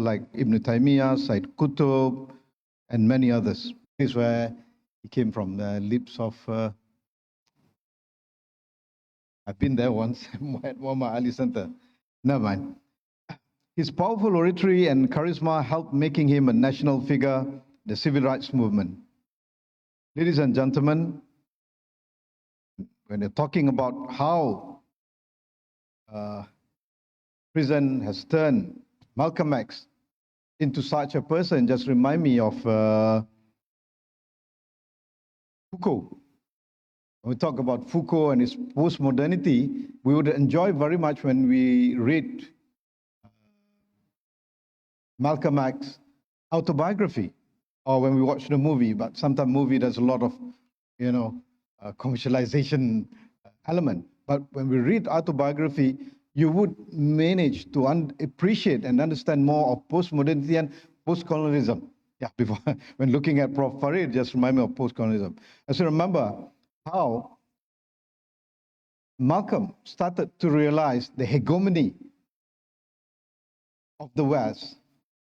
like Ibn Taymiyyah, Said Qutb, and many others. This is where he came from, the lips of, I've been there once at Muhammad Ali Center. Never mind. His powerful oratory and charisma helped making him a national figure, the civil rights movement. Ladies and gentlemen, when you're talking about how prison has turned Malcolm X into such a person, just remind me of Foucault. When we talk about Foucault and his post-modernity, we would enjoy very much when we read Malcolm X's autobiography, or when we watch the movie. But sometimes movie there's a lot of, commercialization element. But when we read autobiography, you would manage to appreciate and understand more of postmodernity and post-colonialism. Yeah, before when looking at Prof. Farid, just remind me of post-colonialism. As you remember how Malcolm started to realize the hegemony of the West,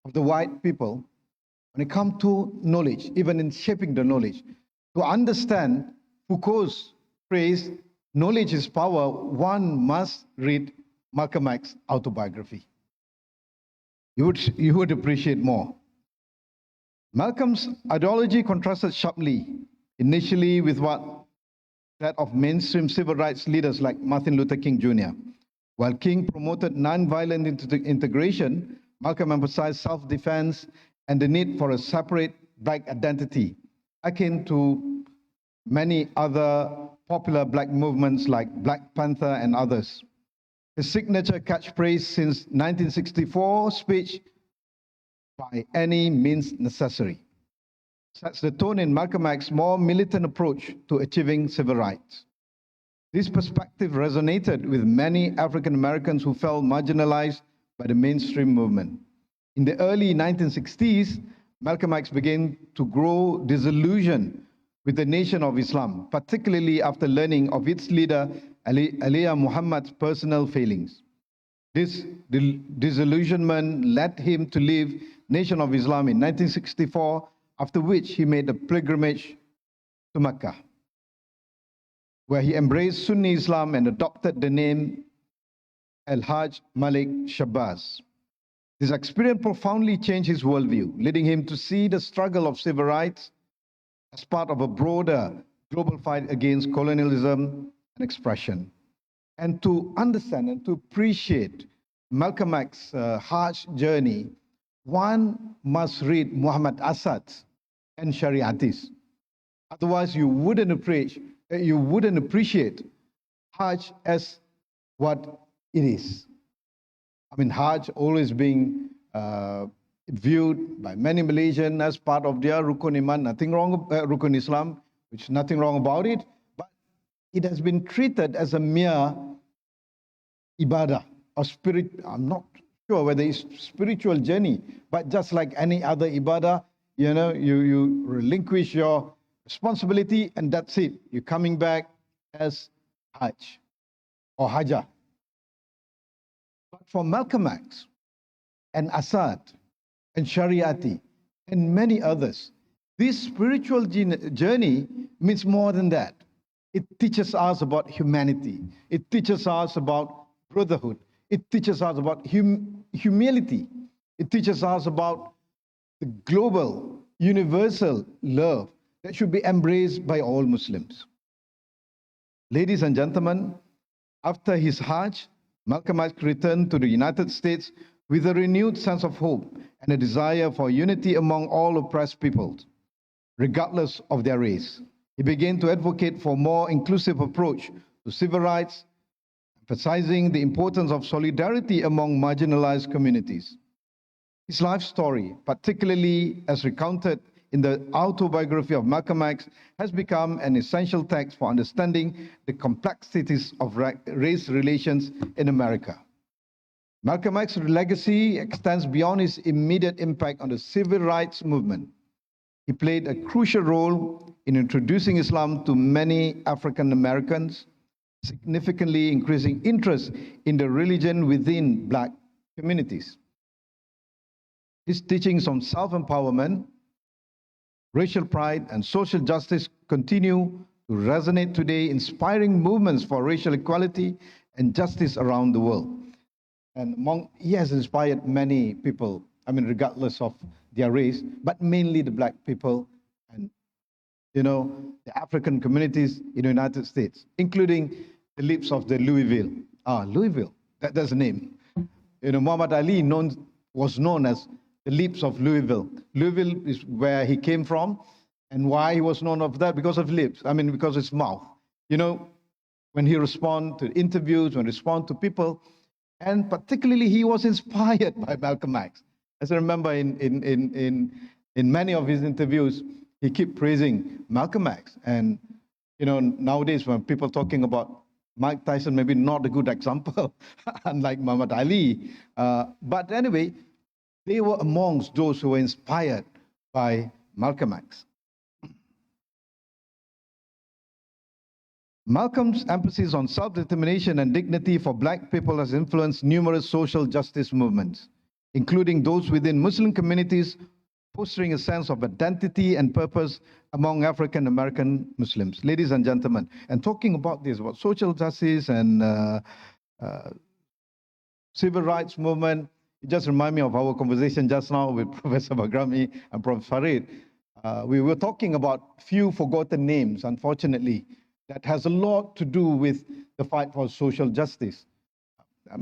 of the white people, when it comes to knowledge, even in shaping the knowledge. To understand Foucault's phrase, knowledge is power, one must read Malcolm X's autobiography. You would appreciate more. Malcolm's ideology contrasted sharply, initially with that of mainstream civil rights leaders like Martin Luther King Jr. While King promoted nonviolent integration, Malcolm emphasized self-defense and the need for a separate black identity, akin to many other popular black movements like Black Panther and others. His signature catchphrase since 1964 speech, "by any means necessary," sets the tone in Malcolm X's more militant approach to achieving civil rights. This perspective resonated with many African Americans who felt marginalized by the mainstream movement. In the early 1960s, Malcolm X began to grow disillusioned with the Nation of Islam, particularly after learning of its leader, Elijah Muhammad's personal failings. This disillusionment led him to leave Nation of Islam in 1964, after which he made a pilgrimage to Mecca, where he embraced Sunni Islam and adopted the name Al-Hajj Malik Shabazz. This experience profoundly changed his worldview, leading him to see the struggle of civil rights as part of a broader global fight against colonialism and expression. And to understand and to appreciate Malcolm X's Hajj journey, one must read Muhammad Assad's and Shariatis. Otherwise, you wouldn't appreciate Hajj as what it is. I mean, Hajj always being viewed by many Malaysians as part of their Rukun Iman, nothing wrong, Rukun Islam, which nothing wrong about it, but it has been treated as a mere ibadah or spirit. I'm not sure whether it's spiritual journey, but just like any other ibadah, you relinquish your responsibility and that's it. You're coming back as Hajj or Hajjah. But for Malcolm X and Assad and Shariati and many others, this spiritual journey means more than that. It teaches us about humanity. It teaches us about brotherhood. It teaches us about humility. It teaches us about the global, universal love that should be embraced by all Muslims. Ladies and gentlemen, after his Hajj, Malcolm X returned to the United States with a renewed sense of hope and a desire for unity among all oppressed peoples, regardless of their race. He began to advocate for a more inclusive approach to civil rights, emphasizing the importance of solidarity among marginalized communities. His life story, particularly as recounted in the autobiography of Malcolm X, has become an essential text for understanding the complexities of race relations in America. Malcolm X's legacy extends beyond his immediate impact on the civil rights movement. He played a crucial role in introducing Islam to many African Americans, significantly increasing interest in the religion within Black communities. His teachings on self-empowerment, racial pride, and social justice continue to resonate today, inspiring movements for racial equality and justice around the world. And he has inspired many people, I mean, regardless of their race, but mainly the black people and, the African communities in the United States, including the lips of the Louisville. Louisville, that's the name. Muhammad Ali was known as the lips of Louisville. Louisville is where he came from. And why he was known of that? Because of lips. I mean, because his mouth. When he respond to interviews, when he respond to people, and particularly he was inspired by Malcolm X. As I remember in many of his interviews, he kept praising Malcolm X. And, nowadays when people talking about Mike Tyson, maybe not a good example, unlike Muhammad Ali. But anyway, they were amongst those who were inspired by Malcolm X. Malcolm's emphasis on self-determination and dignity for black people has influenced numerous social justice movements, including those within Muslim communities, fostering a sense of identity and purpose among African American Muslims. Ladies and gentlemen, and talking about this, about social justice and civil rights movement, it just reminds me of our conversation just now with Professor Bagrami and Prof. Farid. We were talking about few forgotten names, unfortunately, that has a lot to do with the fight for social justice.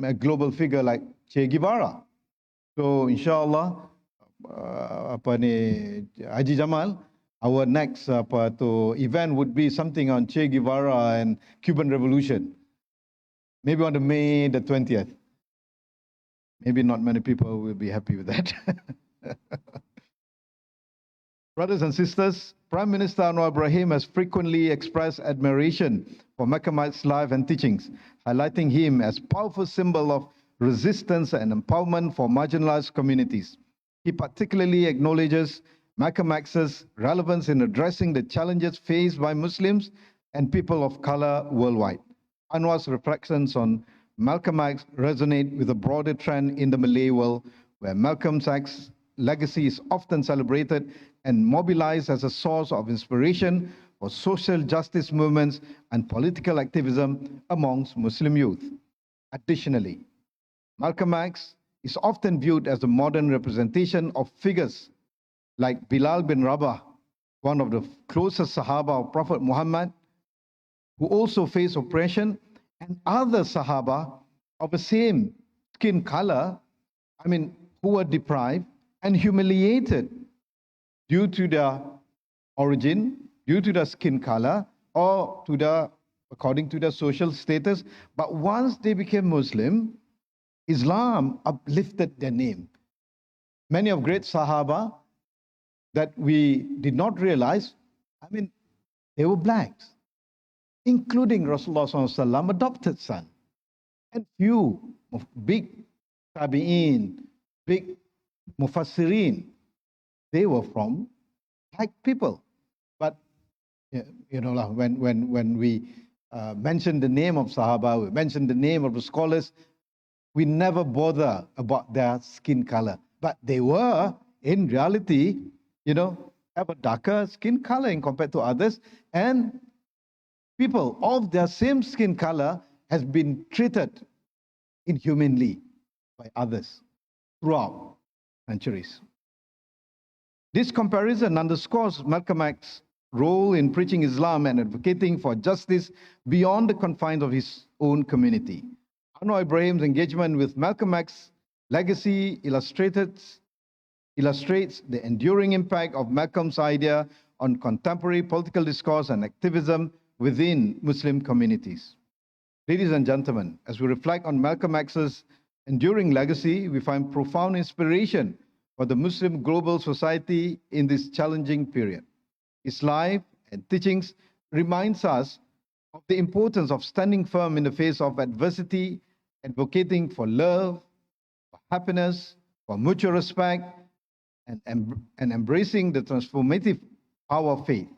A global figure like Che Guevara. So, inshallah, Haji Jamal, our next event would be something on Che Guevara and Cuban Revolution. Maybe on the May the 20th. Maybe not many people will be happy with that. Brothers and sisters, Prime Minister Anwar Ibrahim has frequently expressed admiration for Malcolm X's life and teachings, highlighting him as a powerful symbol of resistance and empowerment for marginalized communities. He particularly acknowledges Malcolm X's relevance in addressing the challenges faced by Muslims and people of color worldwide. Anwar's reflections on Malcolm X resonate with a broader trend in the Malay world, where Malcolm X's legacy is often celebrated and mobilized as a source of inspiration for social justice movements and political activism amongst Muslim youth. Additionally, Malcolm X is often viewed as a modern representation of figures like Bilal bin Rabah, one of the closest Sahaba of Prophet Muhammad, who also faced oppression, and other Sahaba of the same skin color, who were deprived and humiliated due to their origin, due to their skin color, or according to their social status. But once they became Muslim, Islam uplifted their name. Many of great Sahaba that we did not realize, they were blacks, including Rasulullah SAW, adopted son. And few big tabi'in, big mufassirin, they were from black people. But, when we mention the name of Sahaba, we mention the name of the scholars, we never bother about their skin color. But they were, in reality, have a darker skin color in compared to others. And people of their same skin color has been treated inhumanly by others throughout centuries. This comparison underscores Malcolm X's role in preaching Islam and advocating for justice beyond the confines of his own community. Anwar Ibrahim's engagement with Malcolm X's legacy illustrates the enduring impact of Malcolm's idea on contemporary political discourse and activism within Muslim communities. Ladies and gentlemen, as we reflect on Malcolm X's enduring legacy, we find profound inspiration for the Muslim global society in this challenging period. His life and teachings reminds us of the importance of standing firm in the face of adversity, advocating for love, for happiness, for mutual respect, and embracing the transformative power of faith.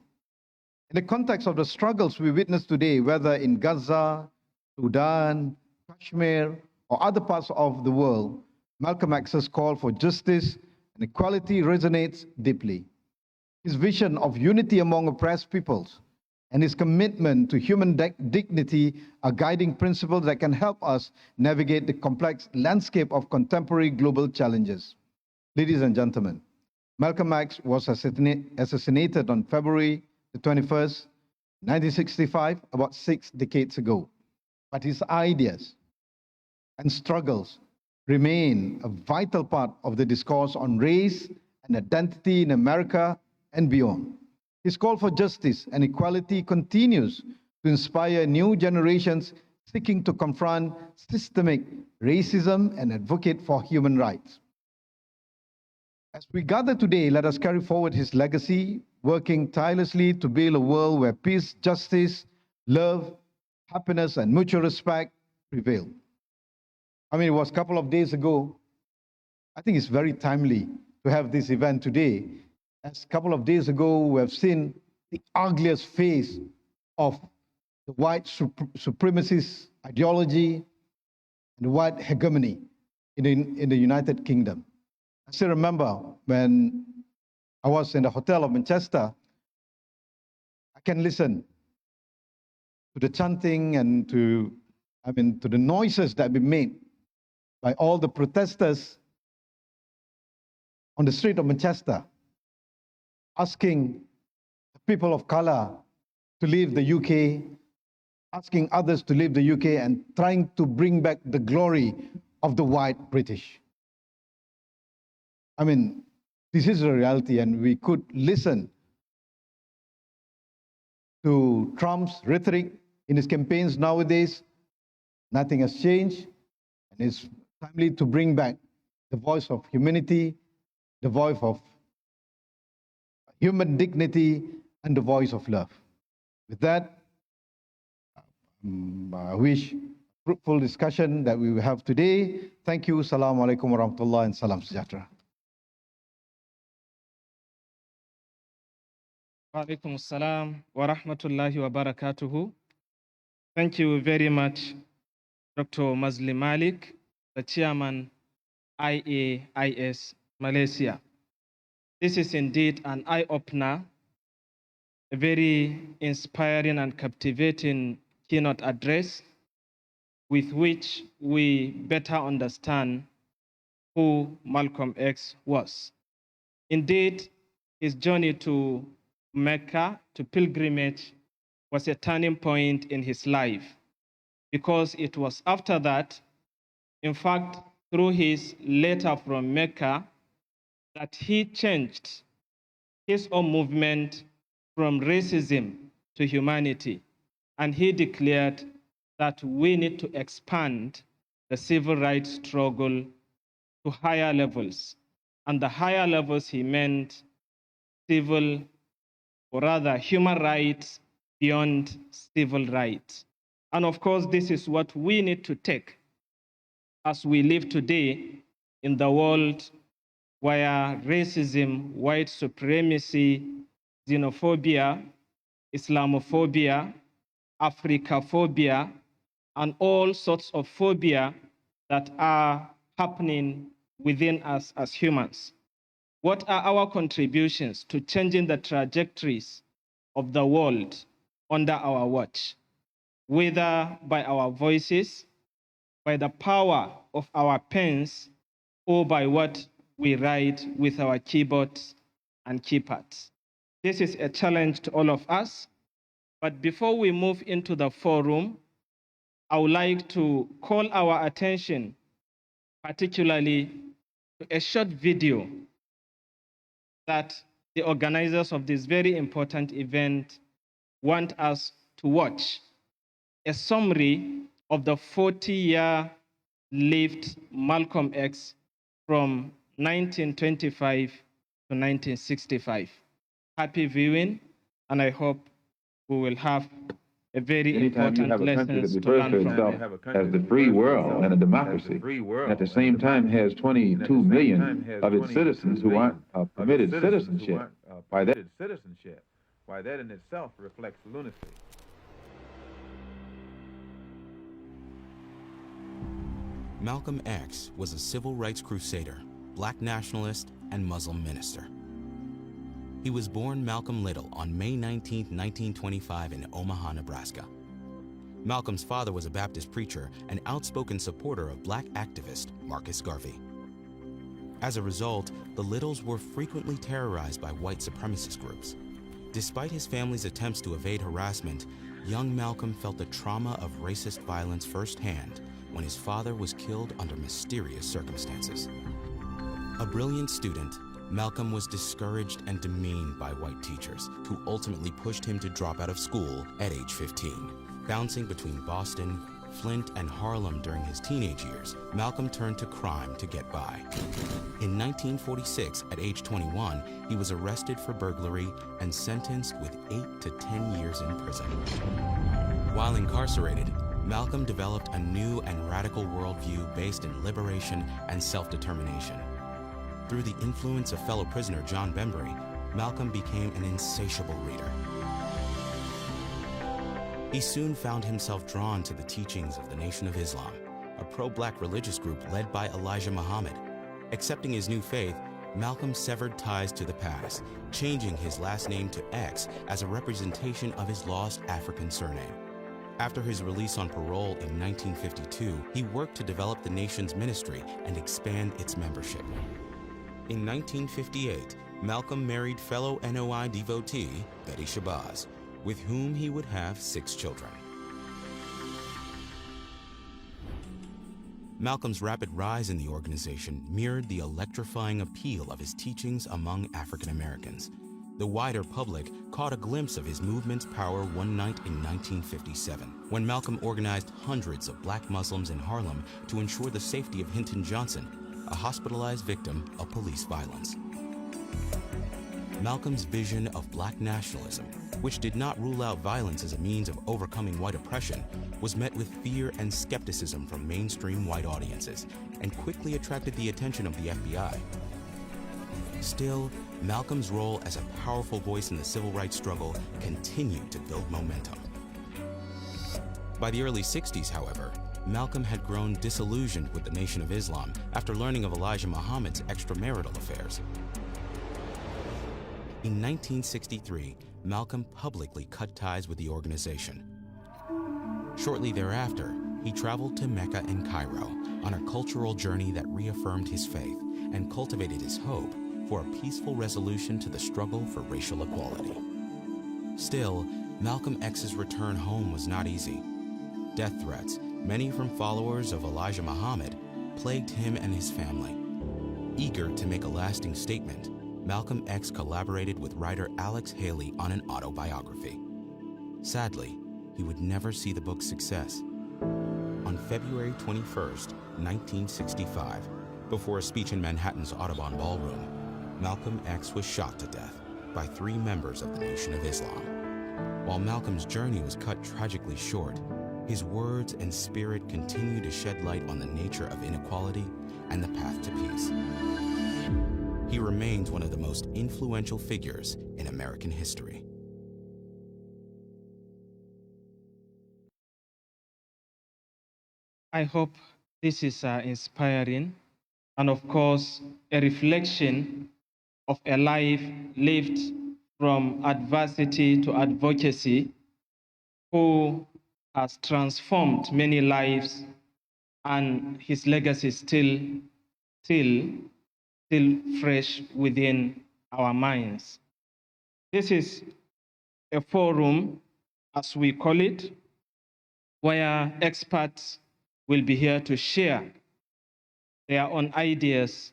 In the context of the struggles we witness today, whether in Gaza, Sudan, Kashmir, or other parts of the world, Malcolm X's call for justice and equality resonates deeply. His vision of unity among oppressed peoples and his commitment to human dignity are guiding principles that can help us navigate the complex landscape of contemporary global challenges. Ladies and gentlemen, Malcolm X was assassinated on February the 21st, 1965, about 6 decades ago. But his ideas and struggles remain a vital part of the discourse on race and identity in America and beyond. His call for justice and equality continues to inspire new generations seeking to confront systemic racism and advocate for human rights. As we gather today, let us carry forward his legacy, working tirelessly to build a world where peace, justice, love, happiness, and mutual respect prevail. It was a couple of days ago. I think it's very timely to have this event today. As a couple of days ago, we have seen the ugliest face of the white supremacist ideology and the white hegemony in the United Kingdom. I still remember when I was in the hotel of Manchester, I can listen to the chanting and to the noises that be made by all the protesters on the street of Manchester, asking people of color to leave the UK, asking others to leave the UK, and trying to bring back the glory of the white British. This is a reality, and we could listen to Trump's rhetoric in his campaigns nowadays. Nothing has changed, and it's timely to bring back the voice of humanity, the voice of human dignity, and the voice of love. With that, I wish fruitful discussion that we will have today. Thank you. Assalamu alaikum warahmatullahi and salam sejahtera. Wa alaikum assalam wa rahmatullahi wa barakatuhu. Thank you very much, Dr. Mazli Malik, the chairman, IAIS Malaysia. This is indeed an eye-opener, a very inspiring and captivating keynote address with which we better understand who Malcolm X was. Indeed, his journey to Mecca, to pilgrimage, was a turning point in his life, because it was after that, in fact, through his letter from Mecca, that he changed his own movement from racism to humanity. And he declared that we need to expand the civil rights struggle to higher levels. And the higher levels, he meant civil, or rather human rights beyond civil rights. And of course, this is what we need to take as we live today in the world where racism, white supremacy, xenophobia, Islamophobia, Africaphobia, and all sorts of phobia that are happening within us as humans. What are our contributions to changing the trajectories of the world under our watch, whether by our voices, by the power of our pens, or by what we write with our keyboards and keypads? This is a challenge to all of us. But before we move into the forum, I would like to call our attention particularly to a short video that the organizers of this very important event want us to watch. A summary of the 40-year lived Malcolm X from 1925 to 1965. Happy viewing, and I hope we will have a very important lesson to learn from itself as the free world and a democracy, at the same time has 22 million of its citizens who aren't permitted citizenship. Why that in itself reflects lunacy. Malcolm X was a civil rights crusader, black nationalist and Muslim minister. He was born Malcolm Little on May 19, 1925 in Omaha, Nebraska. Malcolm's father was a Baptist preacher and outspoken supporter of black activist Marcus Garvey. As a result, the Littles were frequently terrorized by white supremacist groups. Despite his family's attempts to evade harassment, young Malcolm felt the trauma of racist violence firsthand when his father was killed under mysterious circumstances. A brilliant student, Malcolm was discouraged and demeaned by white teachers who ultimately pushed him to drop out of school at age 15. Bouncing between Boston, Flint, and Harlem during his teenage years, Malcolm turned to crime to get by. In 1946, at age 21, he was arrested for burglary and sentenced with 8 to 10 years in prison. While incarcerated, Malcolm developed a new and radical worldview based in liberation and self-determination. Through the influence of fellow prisoner John Bembry, Malcolm became an insatiable reader. He soon found himself drawn to the teachings of the Nation of Islam, a pro-black religious group led by Elijah Muhammad. Accepting his new faith, Malcolm severed ties to the past, changing his last name to X as a representation of his lost African surname. After his release on parole in 1952, he worked to develop the nation's ministry and expand its membership. In 1958, Malcolm married fellow NOI devotee Betty Shabazz, with whom he would have 6 children. Malcolm's rapid rise in the organization mirrored the electrifying appeal of his teachings among African Americans. The wider public caught a glimpse of his movement's power one night in 1957, when Malcolm organized hundreds of black Muslims in Harlem to ensure the safety of Hinton Johnson, a hospitalized victim of police violence. Malcolm's vision of black nationalism, which did not rule out violence as a means of overcoming white oppression, was met with fear and skepticism from mainstream white audiences and quickly attracted the attention of the FBI. Still, Malcolm's role as a powerful voice in the civil rights struggle continued to build momentum. By the early 60s, however, Malcolm had grown disillusioned with the Nation of Islam after learning of Elijah Muhammad's extramarital affairs. In 1963, Malcolm publicly cut ties with the organization. Shortly thereafter, he traveled to Mecca and Cairo on a cultural journey that reaffirmed his faith and cultivated his hope for a peaceful resolution to the struggle for racial equality. Still, Malcolm X's return home was not easy. Death threats, many from followers of Elijah Muhammad, plagued him and his family. Eager to make a lasting statement, Malcolm X collaborated with writer Alex Haley on an autobiography. Sadly, he would never see the book's success. On February 21, 1965, before a speech in Manhattan's Audubon Ballroom, Malcolm X was shot to death by 3 members of the Nation of Islam. While Malcolm's journey was cut tragically short, his words and spirit continue to shed light on the nature of inequality and the path to peace. He remains one of the most influential figures in American history. I hope this is inspiring and, of course, a reflection of a life lived from adversity to advocacy, who has transformed many lives, and his legacy is still fresh within our minds. This is a forum, as we call it, where experts will be here to share their own ideas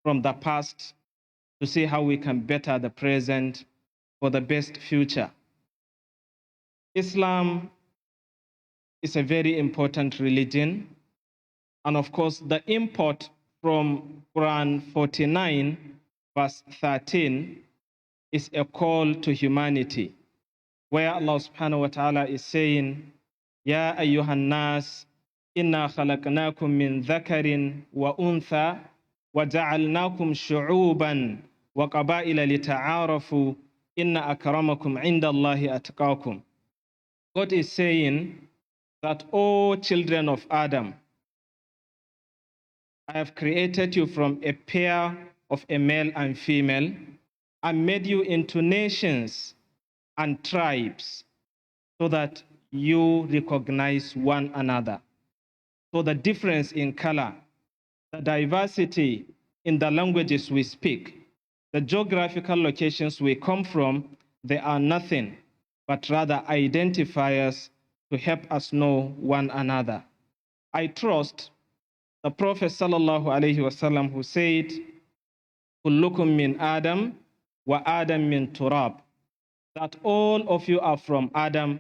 from the past to see how we can better the present for the best future. Islam is a very important religion, and of course the import from Quran 49 verse 13 is a call to humanity, where Allah subhanahu wa ta'ala is saying, Ya ayyuhan nas, inna khalaqnakum min dhakarin wa untha wa ja'alnakum shu'uban wa qabaila lita'arafu inna akramakum inda Allahi atqakum. God is saying that, all children of Adam, I have created you from a pair of a male and female and made you into nations and tribes so that you recognize one another. So the difference in color, the diversity in the languages we speak, the geographical locations we come from, they are nothing but rather identifiers to help us know one another. I trust the Prophet sallallahu alaihi wasallam who said, "Kullukum min Adam wa Adam min turab," that all of you are from Adam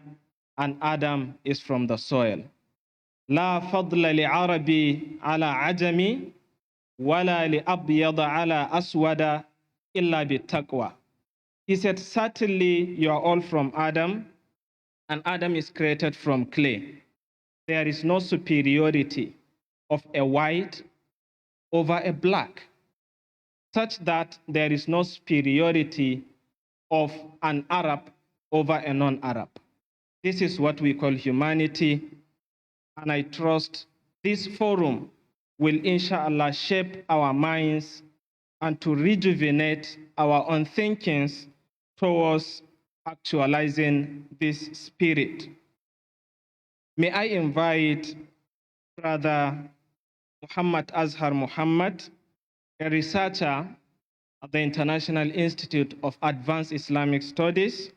and Adam is from the soil. لا فضل لعربي على عجمي ولا لأبيض على أسود إلا بالتقوى. He said, certainly you are all from Adam, and Adam is created from clay. There is no superiority of a white over a black, such that there is no superiority of an Arab over a non-Arab. This is what we call humanity, and I trust this forum will, inshallah, shape our minds and to rejuvenate our own thinkings towards actualizing this spirit. May I invite Brother Muhammad Azhar Muhammad, a researcher at the International Institute of Advanced Islamic Studies,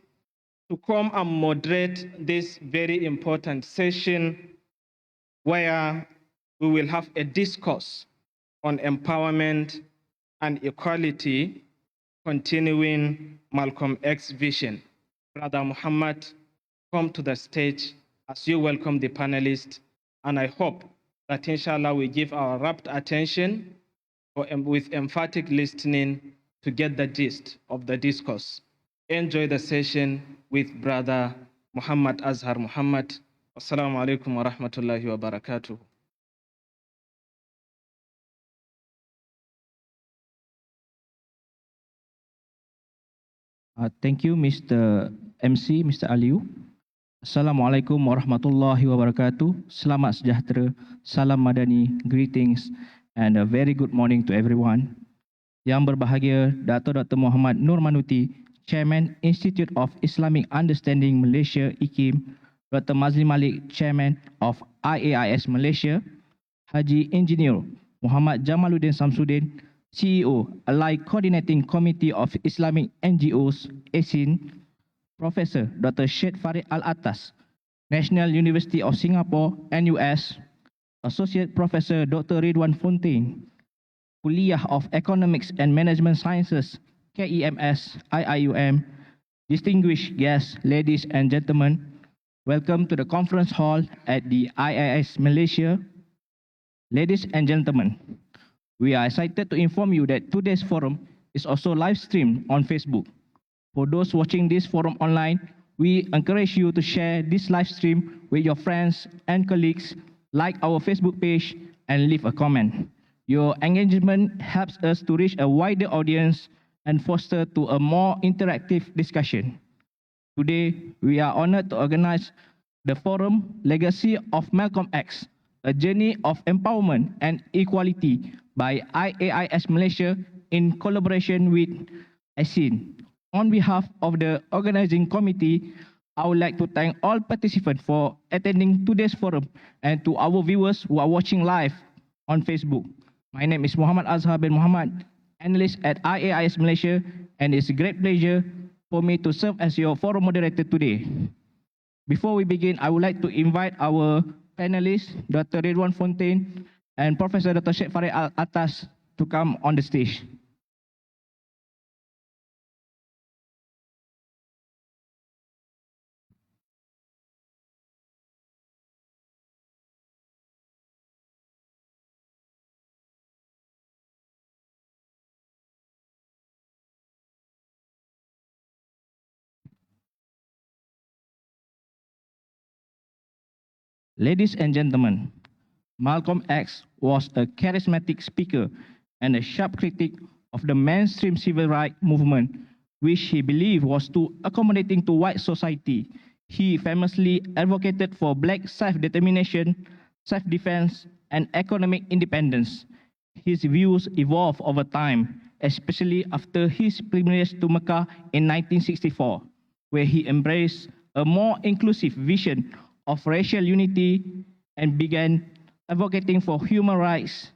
to come and moderate this very important session where we will have a discourse on empowerment and equality, continuing Malcolm X's vision. Brother Muhammad, come to the stage as you welcome the panelists, and I hope that inshallah we give our rapt attention with emphatic listening to get the gist of the discourse. Enjoy the session with Brother Muhammad Azhar Muhammad. Assalamu alaikum wa rahmatullahi wa barakatuh. Thank you, Mr. MC, Mr. Aliu. Assalamualaikum warahmatullahi wabarakatuh. Selamat sejahtera, salam madani, greetings, and a very good morning to everyone. Yang berbahagia, Dr. Muhammad Nur Manuti, Chairman, Institute of Islamic Understanding Malaysia, IKIM, Dr. Mazli Malik, Chairman of IAIS Malaysia, Haji Engineer Muhammad Jamaluddin Samsudin, CEO, Allied Coordinating Committee of Islamic NGOs, ASIN, Professor Dr. Syed Farid Al-Atas, National University of Singapore, NUS, Associate Professor Dr. Ridwan Fontaine, Kuliah of Economics and Management Sciences, KEMS, IIUM, distinguished guests, ladies and gentlemen, welcome to the conference hall at the IIS Malaysia. Ladies and gentlemen, we are excited to inform you that today's forum is also live streamed on Facebook. For those watching this forum online, we encourage you to share this live stream with your friends and colleagues, like our Facebook page, and leave a comment. Your engagement helps us to reach a wider audience and foster to a more interactive discussion. Today, we are honored to organize the forum Legacy of Malcolm X, a journey of empowerment and equality by IAIS Malaysia in collaboration with ASIN. On behalf of the organizing committee, I would like to thank all participants for attending today's forum and to our viewers who are watching live on Facebook. My name is Muhammad Azhar bin Muhammad, analyst at IAIS Malaysia, and it's a great pleasure for me to serve as your forum moderator today. Before we begin, I would like to invite our panelists, Dr. Ridwan Fontaine and Professor Dr. Syed Farid Al-Atas, to come on the stage. Ladies and gentlemen, Malcolm X was a charismatic speaker and a sharp critic of the mainstream civil rights movement, which he believed was too accommodating to white society. He famously advocated for black self-determination, self-defense, and economic independence. His views evolved over time, especially after his pilgrimage to Mecca in 1964, where he embraced a more inclusive vision of racial unity and began advocating for human rights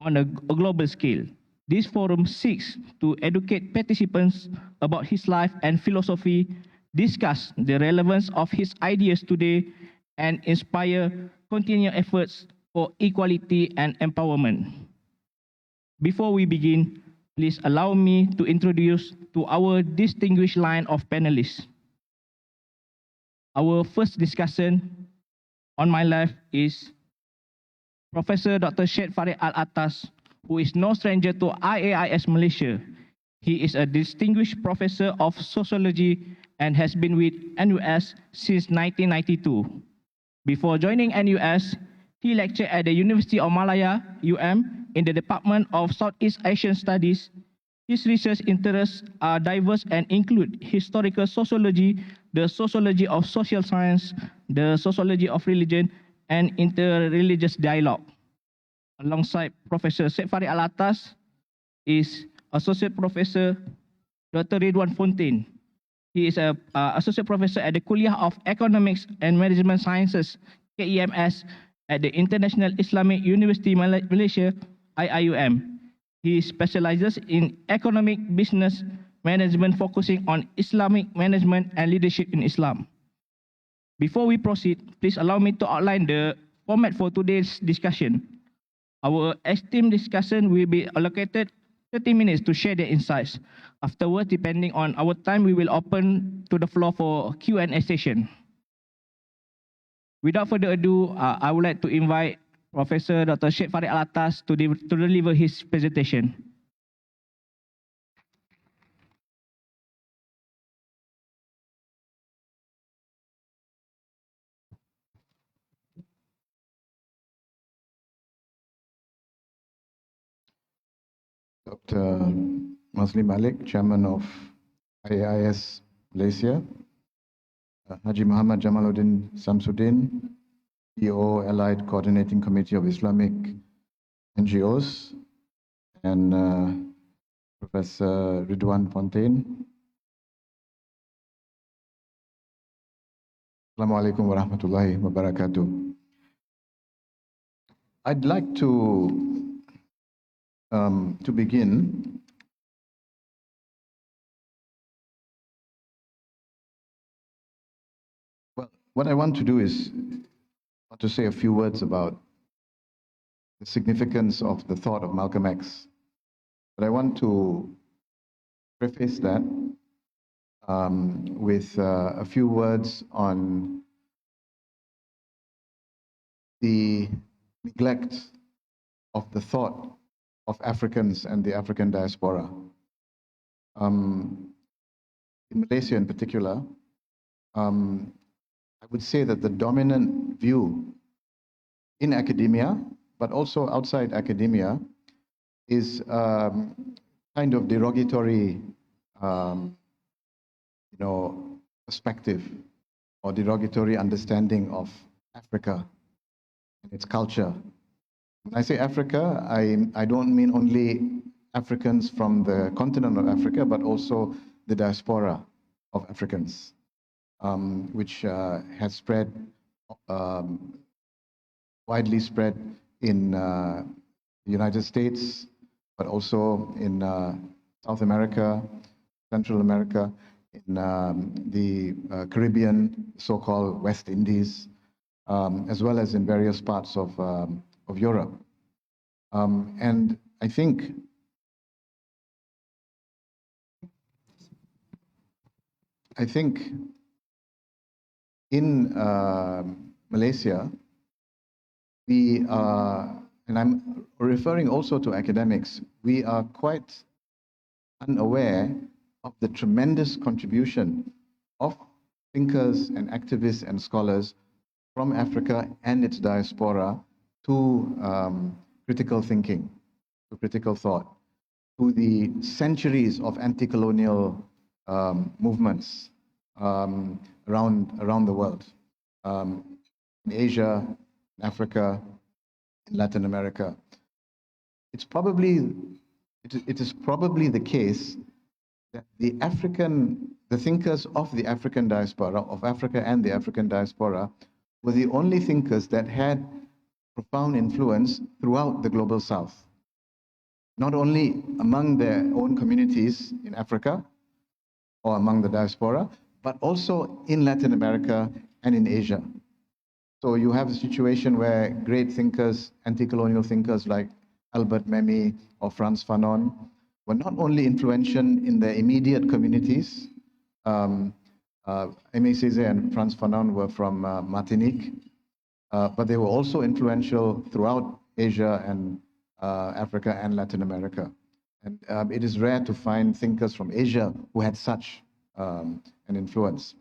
on a global scale. This forum seeks to educate participants about his life and philosophy, discuss the relevance of his ideas today, and inspire continued efforts for equality and empowerment. Before we begin, please allow me to introduce to our distinguished line of panelists. Our first discussion on my left is Professor Dr. Syed Farid Al-Atas, who is no stranger to IAIS Malaysia. He is a distinguished professor of sociology and has been with NUS since 1992. Before joining NUS, he lectured at the University of Malaya, UM, in the Department of Southeast Asian Studies. His research interests are diverse and include historical sociology, the sociology of social science, the sociology of religion, and interreligious dialogue. Alongside Professor Syed Farid Al-Atas is Associate Professor Dr. Ridwan Fontaine. He is an Associate Professor at the Kuliah of Economics and Management Sciences, KEMS, at the International Islamic University Malaysia, IIUM. He specializes in economic business management, focusing on Islamic management and leadership in Islam. Before we proceed, please allow me to outline the format for today's discussion. Our esteemed discussion will be allocated 30 minutes to share their insights. Afterwards, depending on our time, we will open to the floor for Q&A session. Without further ado, I would like to invite Professor Dr. Syed Farid Al-Atas to deliver his presentation. Dr. Mazli Malik, Chairman of IAIS Malaysia, Haji Muhammad Jamaluddin Samsudin, CEO, Allied Coordinating Committee of Islamic NGOs, and Professor Ridwan Fontaine. Assalamualaikum warahmatullahi wabarakatuh. I'd like to begin what I want to do is to say a few words about the significance of the thought of Malcolm X. But I want to preface that with a few words on the neglect of the thought of Africans and the African diaspora. In Malaysia in particular, I would say that the dominant view in academia, but also outside academia, is kind of derogatory, perspective or derogatory understanding of Africa and its culture. When I say Africa, I don't mean only Africans from the continent of Africa, but also the diaspora of Africans, which has spread, widely spread in the United States, but also in South America, Central America, in the Caribbean, so-called West Indies, as well as in various parts of Europe. And I think in Malaysia, we are, and I'm referring also to academics, we are quite unaware of the tremendous contribution of thinkers and activists and scholars from Africa and its diaspora to critical thinking, to critical thought, to the centuries of anti-colonial movements around the world, in Asia, in Africa, in Latin America. it's probably it is probably the case that the thinkers of the African diaspora, of Africa and the African diaspora, were the only thinkers that had profound influence throughout the global South, not only among their own communities in Africa or among the diaspora, but also in Latin America and in Asia. So you have a situation where great thinkers, anti-colonial thinkers like Albert Memmi or Frantz Fanon were not only influential in their immediate communities. Aimé Césaire and Frantz Fanon were from Martinique, but they were also influential throughout Asia and Africa and Latin America. And it is rare to find thinkers from Asia who had such an influence.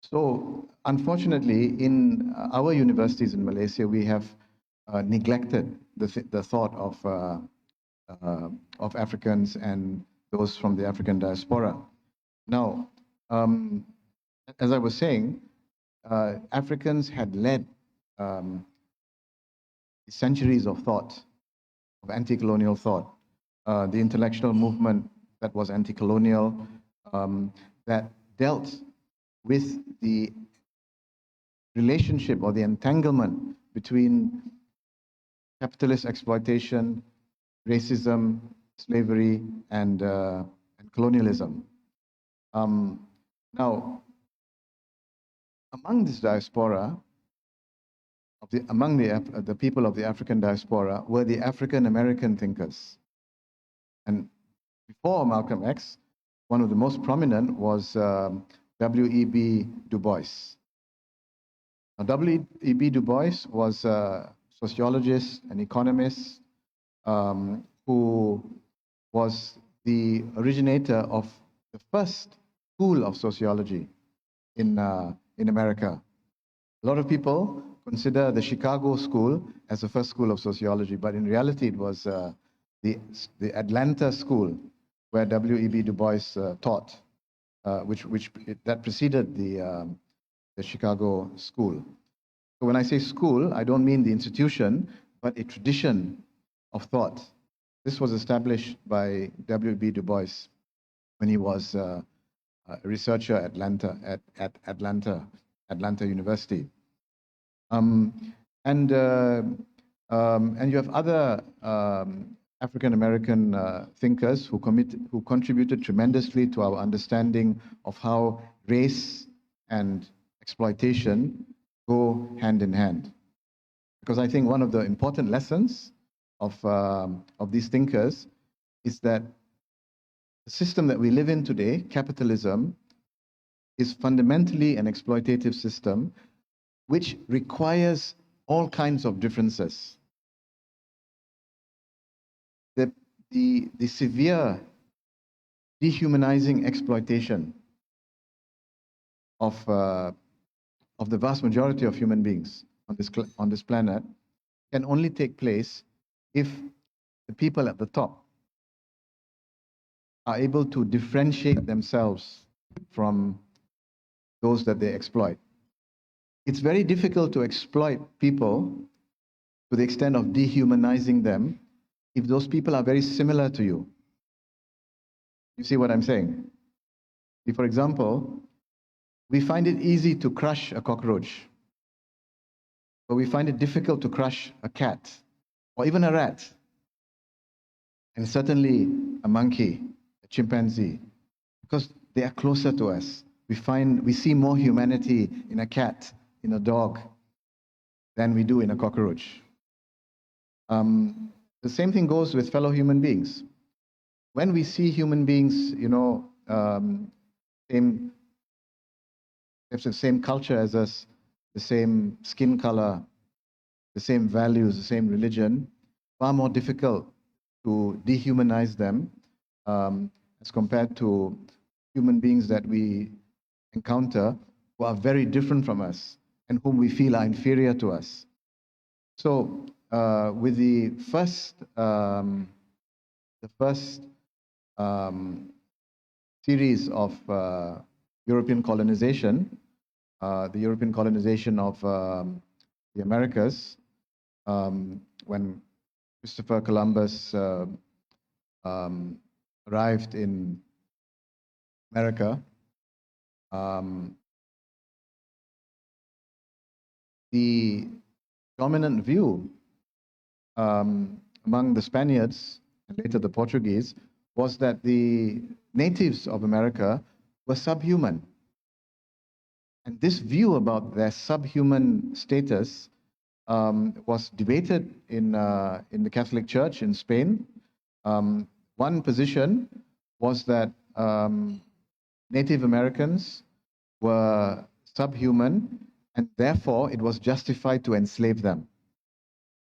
So unfortunately, in our universities in Malaysia, we have neglected the thought of Africans and those from the African diaspora. Now, as I was saying, Africans had led centuries of thought, of anti-colonial thought. The intellectual movement that was anti-colonial, that dealt with the relationship or the entanglement between capitalist exploitation, racism, slavery, and colonialism. Now, among this diaspora, among the people of the African diaspora were the African American thinkers. And before Malcolm X, one of the most prominent was W.E.B. Du Bois. Now, W.E.B. Du Bois was a sociologist, an economist, who was the originator of the first school of sociology in America. A lot of people consider the Chicago School as the first school of sociology, but in reality it was the Atlanta School where W.E.B. Du Bois taught, that preceded the Chicago School. So when I say school, I don't mean the institution, but a tradition of thought. This was established by W.E.B. Du Bois when he was a researcher at Atlanta University. And you have other African American thinkers who contributed tremendously to our understanding of how race and exploitation go hand in hand. Because I think one of the important lessons of these thinkers is that the system that we live in today, capitalism, is fundamentally an exploitative system which requires all kinds of differences. The severe dehumanizing exploitation of the vast majority of human beings on this planet can only take place if the people at the top are able to differentiate themselves from those that they exploit. It's very difficult to exploit people to the extent of dehumanizing them if those people are very similar to you. You see what I'm saying? If, for example, we find it easy to crush a cockroach, but we find it difficult to crush a cat or even a rat, and certainly a monkey, a chimpanzee, because they are closer to us. We see more humanity in a cat, in a dog, than we do in a cockroach. The same thing goes with fellow human beings. When we see human beings, have the same culture as us, the same skin color, the same values, the same religion, far more difficult to dehumanize them as compared to human beings that we encounter who are very different from us and whom we feel are inferior to us. So with the first series of European colonization, the European colonization of the Americas, when Christopher Columbus arrived in America, the dominant view among the Spaniards and later the Portuguese was that the natives of America were subhuman. And this view about their subhuman status was debated in the Catholic Church in Spain. One position was that Native Americans were subhuman, and therefore it was justified to enslave them.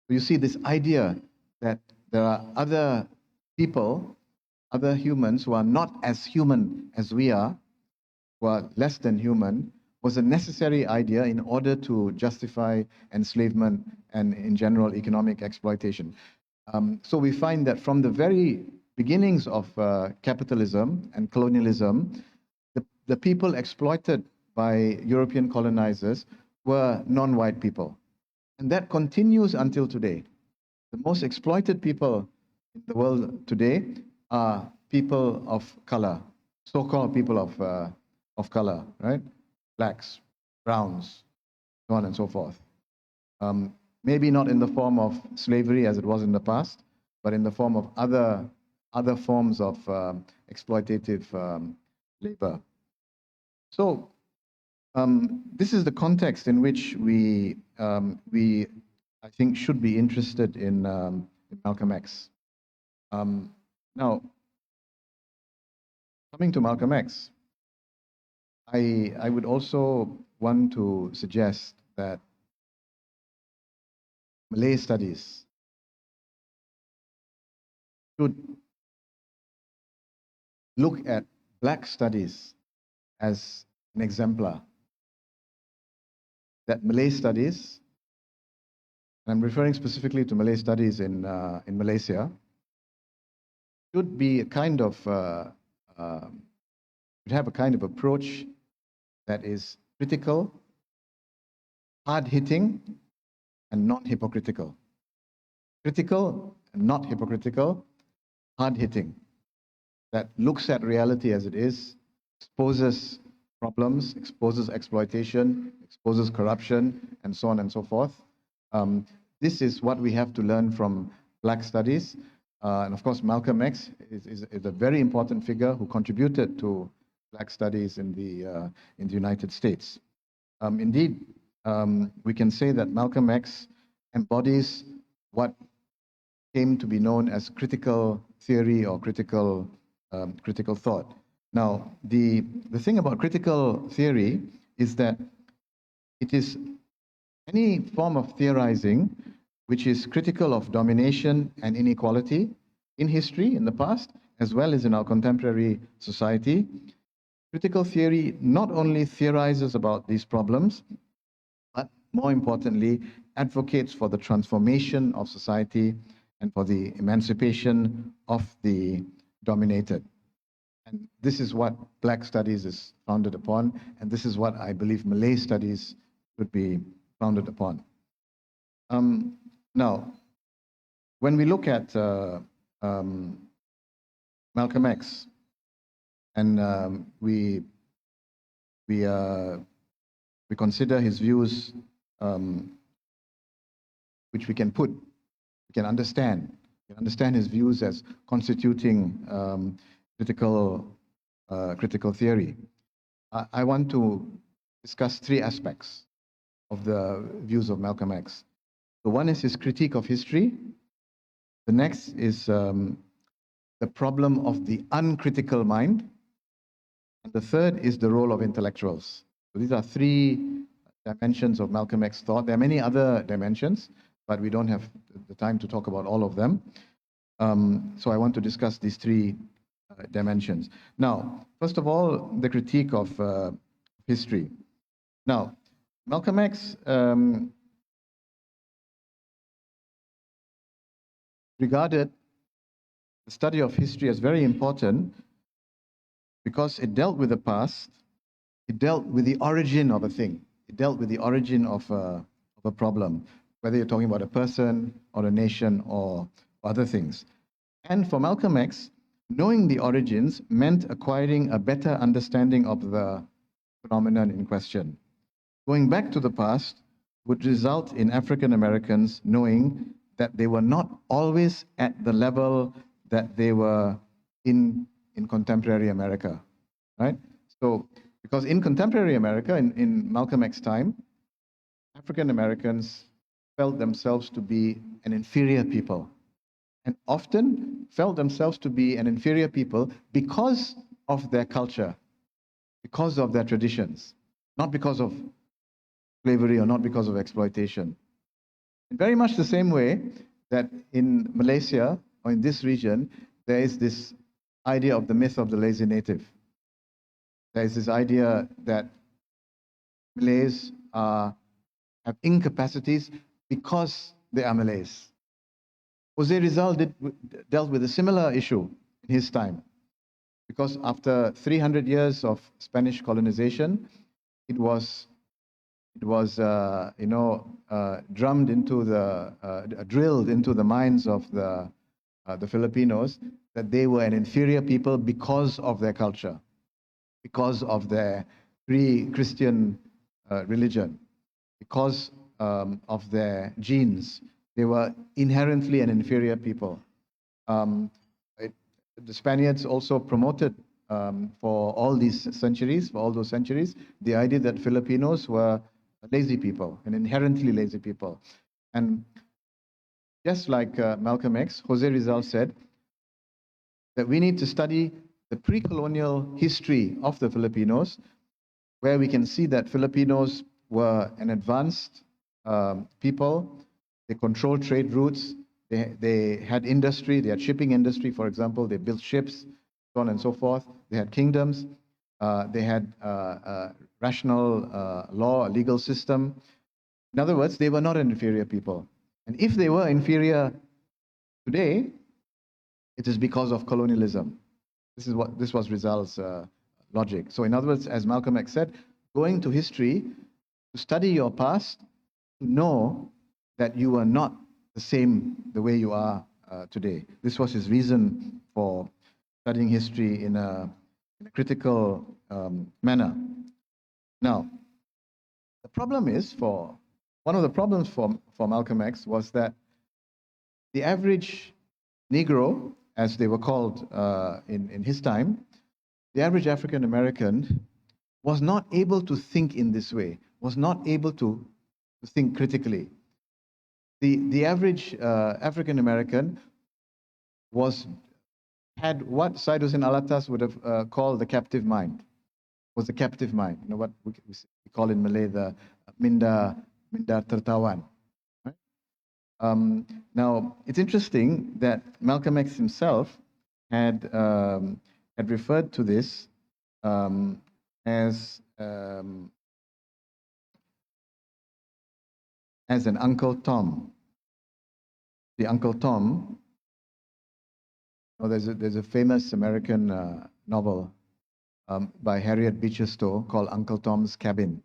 So you see this idea that there are other people, other humans who are not as human as we are, who are less than human, was a necessary idea in order to justify enslavement and, in general, economic exploitation. So we find that from the very beginnings of capitalism and colonialism, the people exploited by European colonizers were non-white people. And that continues until today. The most exploited people in the world today are people of color, so-called people of color, right? Blacks, browns, so on and so forth. Maybe not in the form of slavery as it was in the past, but in the form of other forms of exploitative labor. So this is the context in which we I think, should be interested in Malcolm X. Now, coming to Malcolm X, I would also want to suggest that Malay studies should look at Black studies as an exemplar. That Malay studies, and I'm referring specifically to Malay studies in Malaysia, should be a kind of should have a kind of approach that is critical, hard-hitting, and non-hypocritical. Critical and not hypocritical, hard-hitting, that looks at reality as it is, exposes problems, exposes exploitation, exposes corruption, and so on and so forth. This is what we have to learn from Black studies. And of course, Malcolm X is a very important figure who contributed to Black studies in the United States. Indeed, we can say that Malcolm X embodies what came to be known as critical theory or critical thought. Now, the thing about critical theory is that it is any form of theorizing which is critical of domination and inequality in history, in the past, as well as in our contemporary society. Critical theory not only theorizes about these problems, but more importantly, advocates for the transformation of society and for the emancipation of the dominated. And this is what Black studies is founded upon, and this is what I believe Malay studies should be founded upon. Now, when we look at Malcolm X, and we consider his views, which we can understand his views as constituting critical theory. I want to discuss three aspects of the views of Malcolm X. The one is his critique of history. The next is the problem of the uncritical mind. And the third is the role of intellectuals. So these are three dimensions of Malcolm X thought. There are many other dimensions, but we don't have the time to talk about all of them. So I want to discuss these three dimensions. Now, first of all, the critique of history. Now, Malcolm X regarded the study of history as very important because it dealt with the past, it dealt with the origin of a thing, it dealt with the origin of a problem, whether you're talking about a person or a nation or other things. And for Malcolm X, knowing the origins meant acquiring a better understanding of the phenomenon in question. Going back to the past would result in African Americans knowing that they were not always at the level that they were in contemporary America, right? So, because in contemporary America, in Malcolm X's time, African Americans felt themselves to be an inferior people, and often felt themselves to be an inferior people because of their culture, because of their traditions, not because of slavery or not because of exploitation. In very much the same way that in Malaysia or in this region, there is this idea of the myth of the lazy native. There is this idea that Malays have incapacities because they are Malays. Jose Rizal dealt with a similar issue in his time, because after 300 years of Spanish colonization, it was drilled into the minds of the Filipinos that they were an inferior people because of their culture, because of their pre-Christian religion, because of their genes. They were inherently an inferior people. The Spaniards also promoted for all those centuries, the idea that Filipinos were lazy people, and inherently lazy people. And just like Malcolm X, Jose Rizal said that we need to study the pre-colonial history of the Filipinos, where we can see that Filipinos were an advanced people. They controlled trade routes. They had industry. They had shipping industry, for example. They built ships, so on and so forth. They had kingdoms. They had rational law, a legal system. In other words, they were not an inferior people. And if they were inferior today, it is because of colonialism. This was Rizal's logic. So in other words, as Malcolm X said, going to history to study your past, to know that you are not the way you are today. This was his reason for studying history in a critical manner. Now, the problem is one of the problems for Malcolm X was that the average Negro, as they were called in his time, the average African American was not able to think in this way, was not able to think critically. The average African American had what Syed Hussein Alatas would have called the captive mind. Was the captive mind, what we call in Malay the minda tertawan. Right? Now it's interesting that Malcolm X himself had referred to this as an Uncle Tom. The Uncle Tom. There's a famous American novel by Harriet Beecher Stowe called Uncle Tom's Cabin.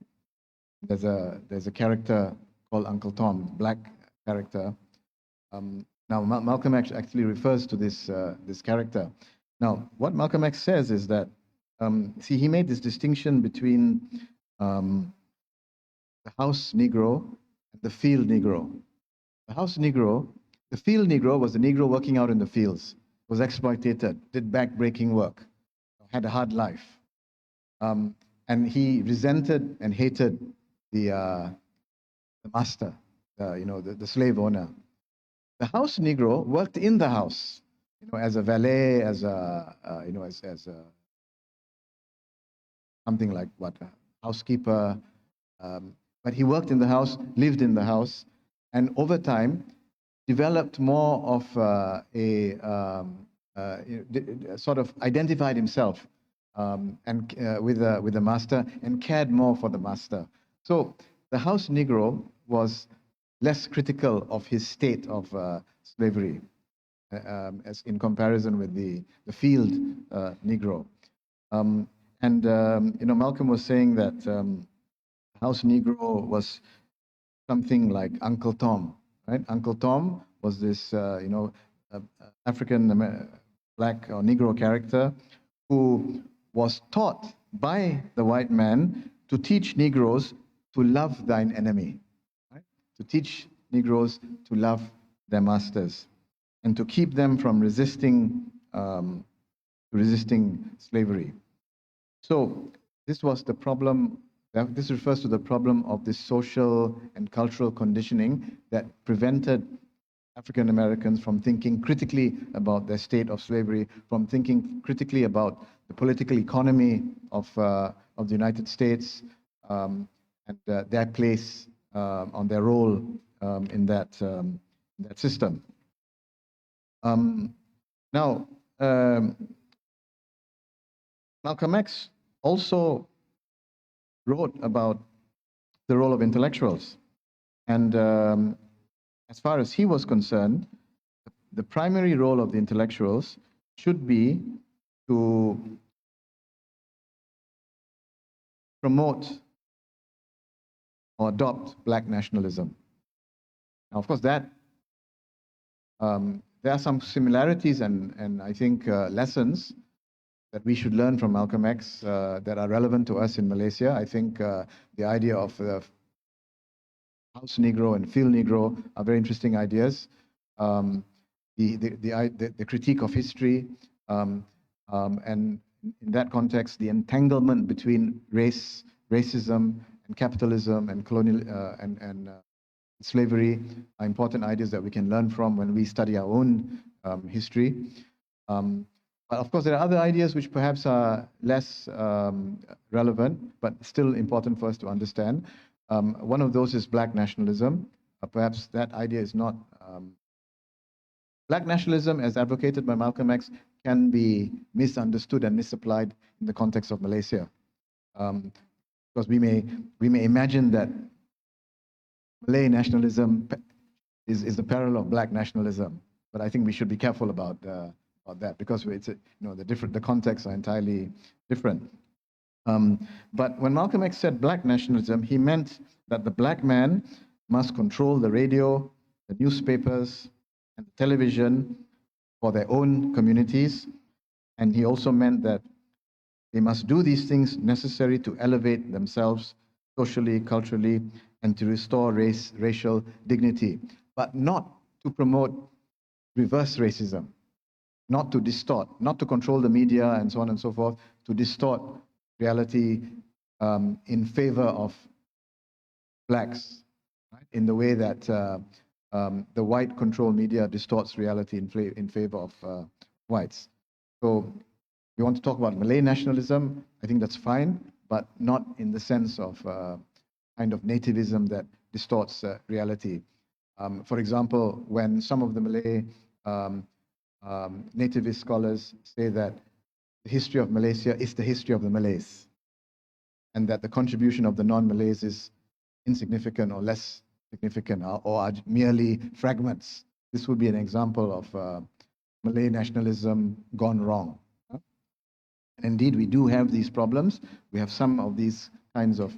There's a character called Uncle Tom, black character. Now Malcolm X actually refers to this character. Now what Malcolm X says is that he made this distinction between the house Negro and the field Negro. The field Negro was the Negro working out in the fields, was exploited, did back-breaking work, had a hard life. And he resented and hated the master, the slave owner. The house Negro worked in the house, as a valet, as a something like a housekeeper. But he worked in the house, lived in the house, and over time developed more of sort of identified himself and with the master and cared more for the master. So the house Negro was less critical of his state of slavery as in comparison with the field Negro. Malcolm was saying that house Negro was something like Uncle Tom, right? Uncle Tom was this, African black or Negro character who was taught by the white man to teach Negroes to love thine enemy, right? To teach Negroes to love their masters and to keep them from resisting slavery. So this was the problem. This refers to the problem of this social and cultural conditioning that prevented African Americans from thinking critically about their state of slavery, from thinking critically about the political economy of the United States, and their place on their role in that system. Now, Malcolm X also wrote about the role of intellectuals. And as far as he was concerned, the primary role of the intellectuals should be to promote or adopt black nationalism. Now, of course, there are some similarities and I think lessons that we should learn from Malcolm X that are relevant to us in Malaysia. I think the idea of House Negro and Field Negro are very interesting ideas. The critique of history, and in that context, the entanglement between racism, and capitalism, and colonial and slavery are important ideas that we can learn from when we study our own history. But of course, there are other ideas which perhaps are less relevant, but still important for us to understand. One of those is black nationalism. Perhaps that idea is not... Black nationalism, as advocated by Malcolm X, can be misunderstood and misapplied in the context of Malaysia. Because we may imagine that Malay nationalism is the parallel of black nationalism. But I think we should be careful about that, because it's the contexts are entirely different. But when Malcolm X said black nationalism, he meant that the black man must control the radio, the newspapers, and the television for their own communities. And he also meant that they must do these things necessary to elevate themselves socially, culturally, and to restore racial dignity, but not to promote reverse racism, not to distort, not to control the media and so on and so forth, to distort reality in favor of blacks, right? In the way that the white control media distorts reality in favor of whites. So we want to talk about Malay nationalism. I think that's fine, but not in the sense of kind of nativism that distorts reality. For example, when some of the Malay nativist scholars say that the history of Malaysia is the history of the Malays, and that the contribution of the non-Malays is insignificant or less significant, or are merely fragments. This would be an example of Malay nationalism gone wrong. And indeed, we do have these problems. We have some of these kinds of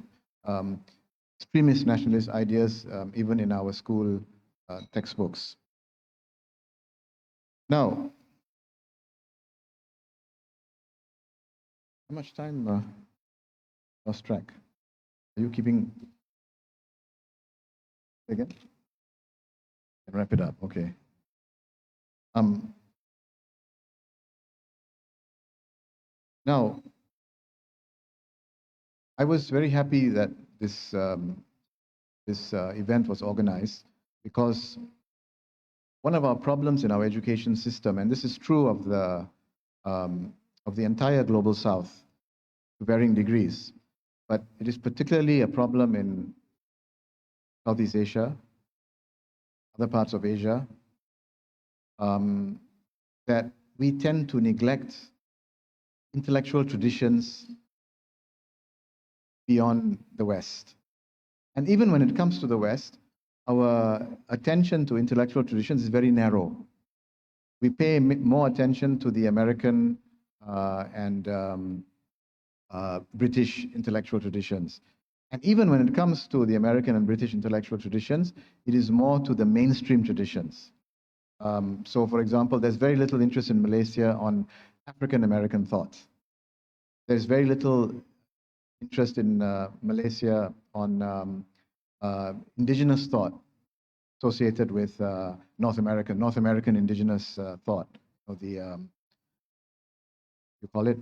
extremist nationalist ideas even in our school textbooks. Now, how much time? Lost track. Are you keeping? Again? And wrap it up. Okay. Now, I was very happy that this event was organized, because one of our problems in our education system, and this is true of the entire global South to varying degrees, but it is particularly a problem in Southeast Asia, other parts of Asia, that we tend to neglect intellectual traditions beyond the West. And even when it comes to the West, our attention to intellectual traditions is very narrow. We pay more attention to the American and British intellectual traditions. And even when it comes to the American and British intellectual traditions, it is more to the mainstream traditions. So, for example, there's very little interest in Malaysia on African American thought. There's very little interest in Malaysia on indigenous thought associated with North American indigenous thought, or the you call it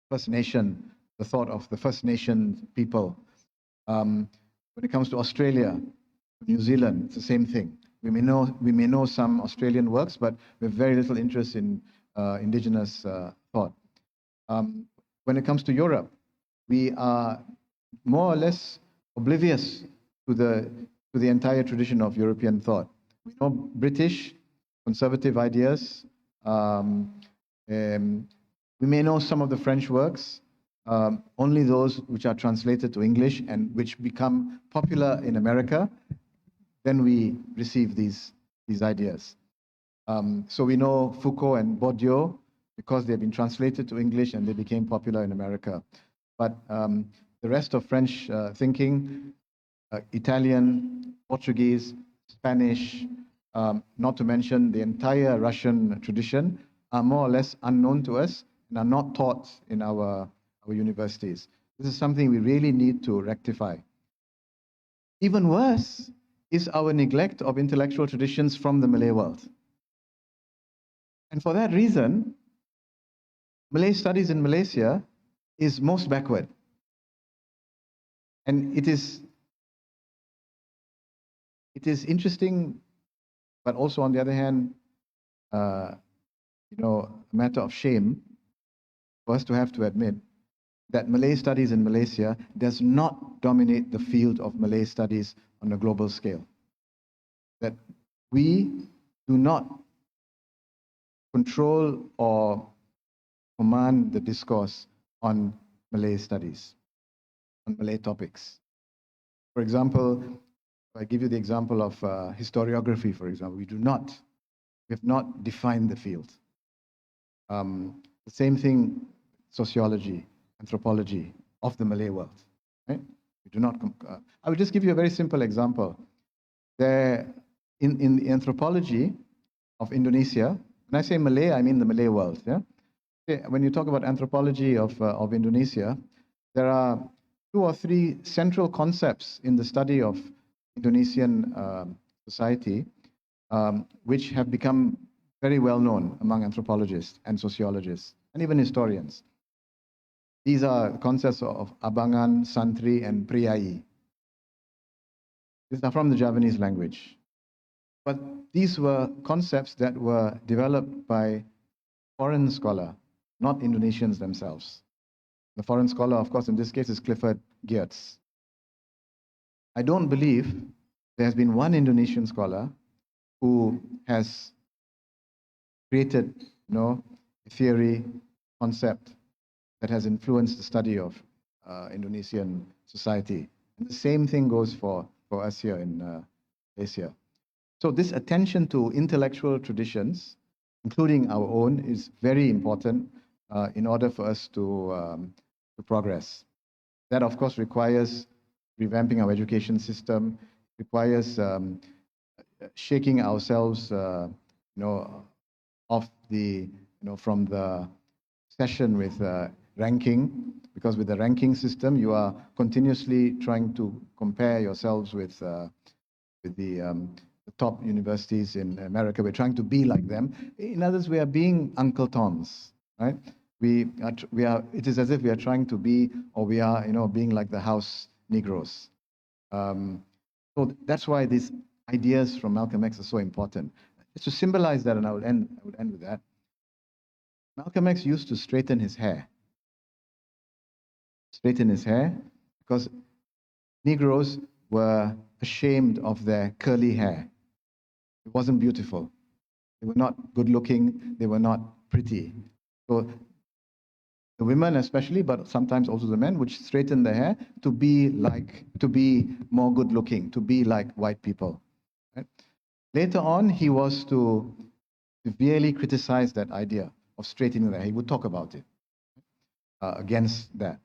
First Nation, the thought of the First Nation people. When it comes to Australia, New Zealand, it's the same thing. We may know some Australian works, but we have very little interest in indigenous thought. When it comes to Europe, we are more or less oblivious to the entire tradition of European thought. We know British conservative ideas. We may know some of the French works, only those which are translated to English and which become popular in America. Then we receive these ideas. So we know Foucault and Bourdieu because they've been translated to English and they became popular in America. But the rest of French thinking, Italian, Portuguese, Spanish, not to mention the entire Russian tradition, are more or less unknown to us and are not taught in our universities. This is something we really need to rectify. Even worse is our neglect of intellectual traditions from the Malay world. And for that reason, Malay studies in Malaysia is most backward. And it is interesting, but also on the other hand, a matter of shame for us to have to admit that Malay studies in Malaysia does not dominate the field of Malay studies on a global scale. That we do not control or command the discourse on Malay studies, on Malay topics. For example, if I give you the example of historiography, for example, we have not defined the field. The same thing, sociology, anthropology of the Malay world. Right? We do not. I will just give you a very simple example. There, in the anthropology of Indonesia, when I say Malay, I mean the Malay world. Yeah. When you talk about anthropology of Indonesia, there are 2 or 3 central concepts in the study of Indonesian society, which have become very well known among anthropologists and sociologists, and even historians. These are concepts of abangan, santri, and priai. These are from the Javanese language. But these were concepts that were developed by foreign scholar, not Indonesians themselves. The foreign scholar, of course, in this case is Clifford Geertz. I don't believe there has been one Indonesian scholar who has created, a theory, concept that has influenced the study of Indonesian society. And the same thing goes for us here in Asia. So this attention to intellectual traditions, including our own, is very important in order for us to progress. That, of course, requires revamping our education system, requires shaking ourselves, off the, from the session with ranking, because with the ranking system, you are continuously trying to compare yourselves with the top universities in America. We're trying to be like them. In others, we are being Uncle Toms, right? We are. It is as if we are trying to be, or we are, being like the house Negroes. So that's why these ideas from Malcolm X are so important. Just to symbolize that, and I would end with that. Malcolm X used to straighten his hair. Because Negroes were ashamed of their curly hair. It wasn't beautiful. They were not good looking. They were not pretty. So the women especially, but sometimes also the men, would straighten their hair to be more good looking, to be like white people. Right? Later on, he was to severely criticize that idea of straightening the hair. He would talk about it against that.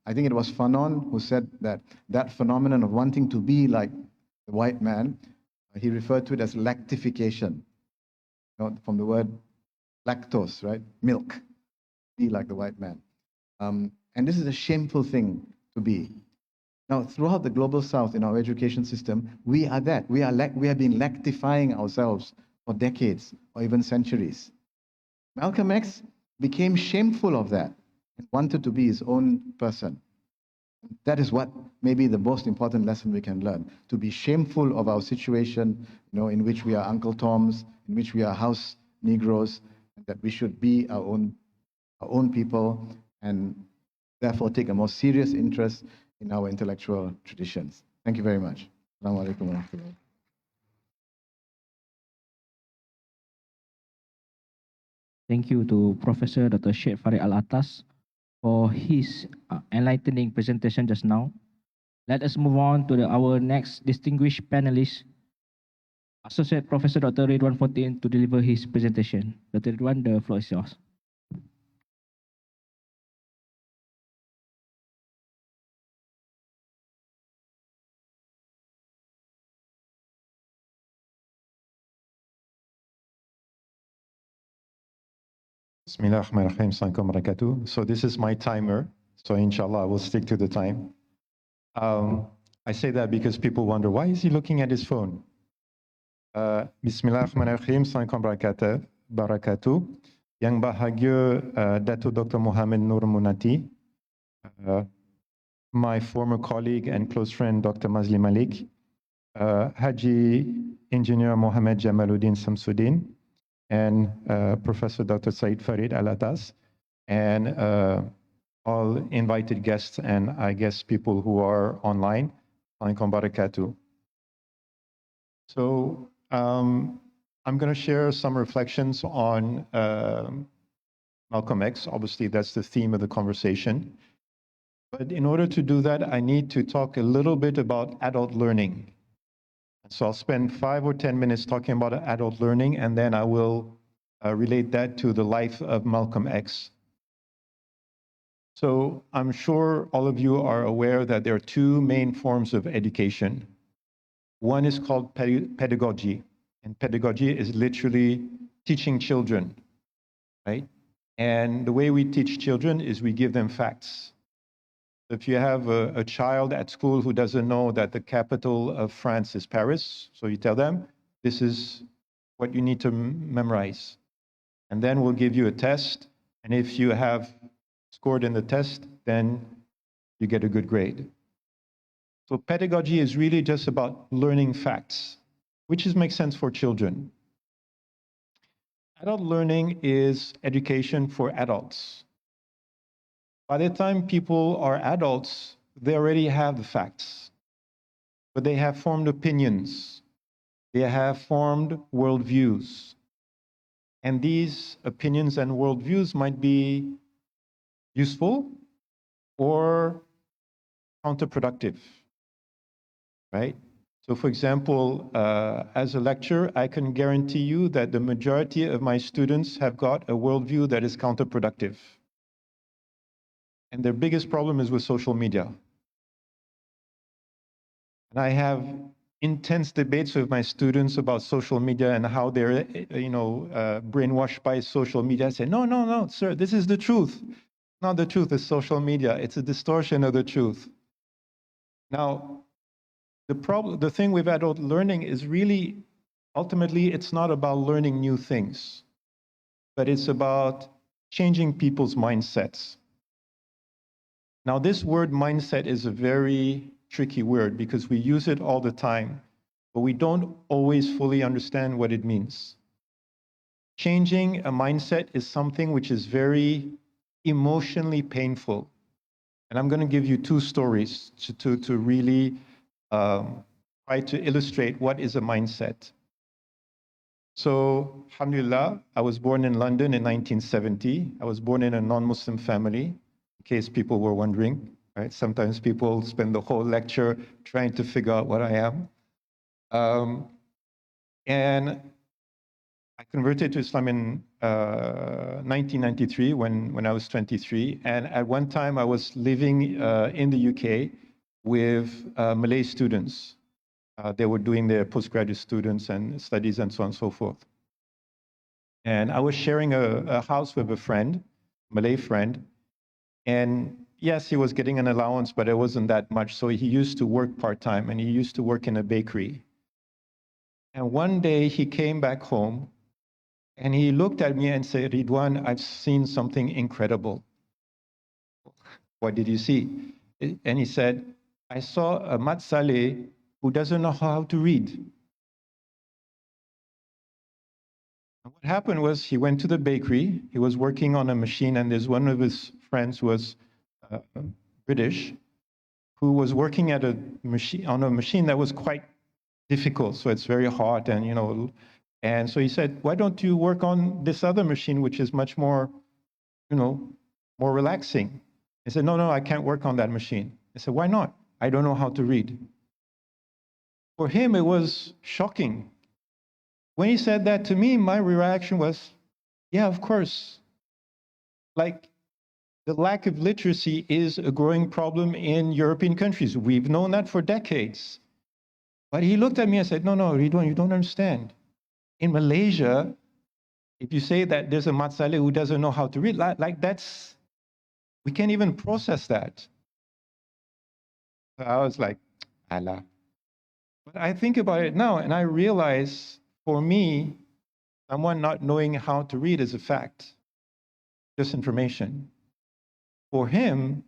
I think it was Fanon who said that phenomenon of wanting to be like the white man He referred to it as lactification, from the word lactose, right? Milk. Be like the white man. And this is a shameful thing to be. Now, throughout the global south in our education system, we are that. We have been lactifying ourselves for decades or even centuries. Malcolm X became shameful of that and wanted to be his own person. That is what maybe the most important lesson we can learn, to be shameful of our situation, in which we are Uncle Toms, in which we are house Negroes, and that we should be our own people and therefore take a more serious interest in our intellectual traditions. Thank you very much. Assalamu alaikum wa rahmatullah. Thank you to Professor Dr. Sheikh Farid Al-Atas for his enlightening presentation just now. Let us move on to our next distinguished panelist, Associate Professor Dr. Ridwan Fortin, to deliver his presentation. Dr. Ridwan, the floor is yours. Bismillahirrahmanirrahim. Assalamualaikum warahmatullahi wabarakatuh. So this is my timer. So inshallah, I will stick to the time. I say that because people wonder, why is he looking at his phone? Bismillahirrahmanirrahim. Assalamualaikum warahmatullahi wabarakatuh. Yang bahagia Datuk Dr. Muhammad Nur Munati, my former colleague and close friend Dr. Mazli Malik, Haji Engineer Mohammed Jamaluddin Samsuddin, and Professor Dr. Said Farid Al-Atas, and all invited guests and I guess people who are online. Assalamualaikum wabarakatuh. So I'm going to share some reflections on Malcolm X. Obviously, that's the theme of the conversation. But in order to do that, I need to talk a little bit about adult learning. So I'll spend 5 or 10 minutes talking about adult learning, and then I will relate that to the life of Malcolm X. So I'm sure all of you are aware that there are two main forms of education. One is called pedagogy, and pedagogy is literally teaching children, right? And the way we teach children is we give them facts. If you have a child at school who doesn't know that the capital of France is Paris, so you tell them, this is what you need to memorize. And then we'll give you a test, and if you have scored in the test, then you get a good grade. So pedagogy is really just about learning facts, which makes sense for children. Adult learning is education for adults. By the time people are adults, they already have the facts, but they have formed opinions. They have formed worldviews. And these opinions and worldviews might be useful or counterproductive, right? So for example, as a lecturer, I can guarantee you that the majority of my students have got a worldview that is counterproductive. And their biggest problem is with social media. And I have intense debates with my students about social media and how they're, brainwashed by social media. I say, no, sir, this is the truth. Not the truth, it's social media. It's a distortion of the truth. Now, the thing with adult learning is really, ultimately, it's not about learning new things, but it's about changing people's mindsets. Now, this word mindset is a very tricky word because we use it all the time, but we don't always fully understand what it means. Changing a mindset is something which is very emotionally painful. And I'm going to give you two stories to really try to illustrate what is a mindset. So, alhamdulillah, I was born in London in 1970. I was born in a non-Muslim family, in case people were wondering. Right? Sometimes people spend the whole lecture trying to figure out what I am. And I converted to Islam in 1993 when I was 23. And at one time I was living in the UK with Malay students. They were doing their postgraduate students and studies and so on and so forth. And I was sharing a house with a friend, Malay friend, and yes, he was getting an allowance, but it wasn't that much. So he used to work part-time, and he used to work in a bakery. And one day he came back home, and he looked at me and said, Ridwan, I've seen something incredible. What did you see? And he said, I saw a Mat Saleh who doesn't know how to read. And what happened was he went to the bakery, he was working on a machine, and there's one of his friends who was British, who was working at a machine on a machine that was quite difficult. So it's very hard, and and so he said, why don't you work on this other machine, which is much more, more relaxing? He said, no, I can't work on that machine. I said, why not? I don't know how to read. For him, it was shocking. When he said that to me, my reaction was, yeah, of course. Like, the lack of literacy is a growing problem in European countries. We've known that for decades. But he looked at me and said, no, Ridwan, you don't understand. In Malaysia, if you say that there's a Mat Saleh who doesn't know how to read, like that's, we can't even process that. So I was like, Allah. But I think about it now, and I realize, for me, someone not knowing how to read is a fact, just information. For him,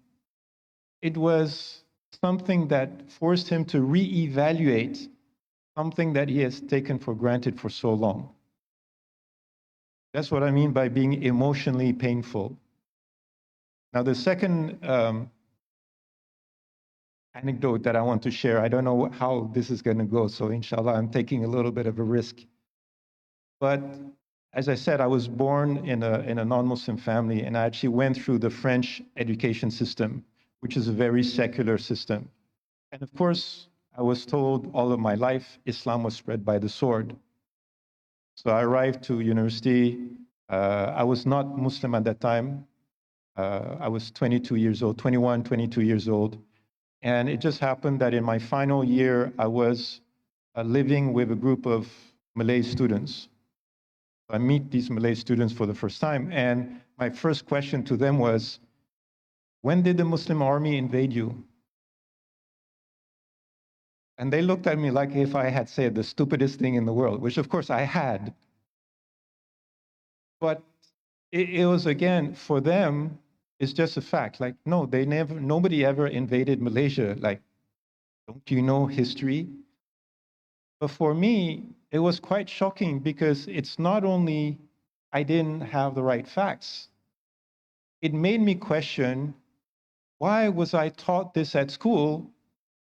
it was something that forced him to reevaluate something that he has taken for granted for so long. That's what I mean by being emotionally painful. Now, the second anecdote that I want to share, I don't know how this is going to go, so inshallah, I'm taking a little bit of a risk. But as I said, I was born in a non-Muslim family, and I actually went through the French education system, which is a very secular system. And of course, I was told all of my life, Islam was spread by the sword. So I arrived to university. I was not Muslim at that time. I was 22 years old, 21, 22 years old. And it just happened that in my final year, I was living with a group of Malay students. I meet these Malay students for the first time, and my first question to them was, when did the Muslim army invade you? And they looked at me like if I had said the stupidest thing in the world, which of course I had. But it was, again, for them, it's just a fact. Like, no, nobody ever invaded Malaysia. Like, don't you know history? But for me, it was quite shocking because it's not only I didn't have the right facts, it made me question, why was I taught this at school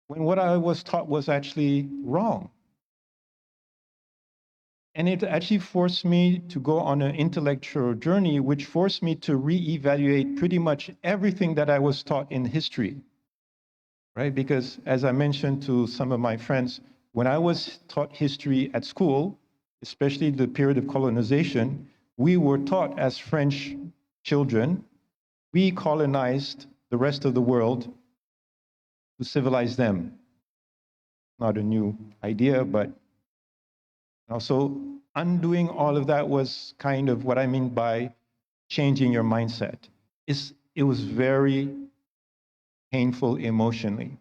when what I was taught was actually wrong? And it actually forced me to go on an intellectual journey, which forced me to reevaluate pretty much everything that I was taught in history, right? Because as I mentioned to some of my friends, when I was taught history at school, especially the period of colonization, we were taught as French children, we colonized the rest of the world to civilize them. Not a new idea, but also undoing all of that was kind of what I mean by changing your mindset. It was very painful emotionally.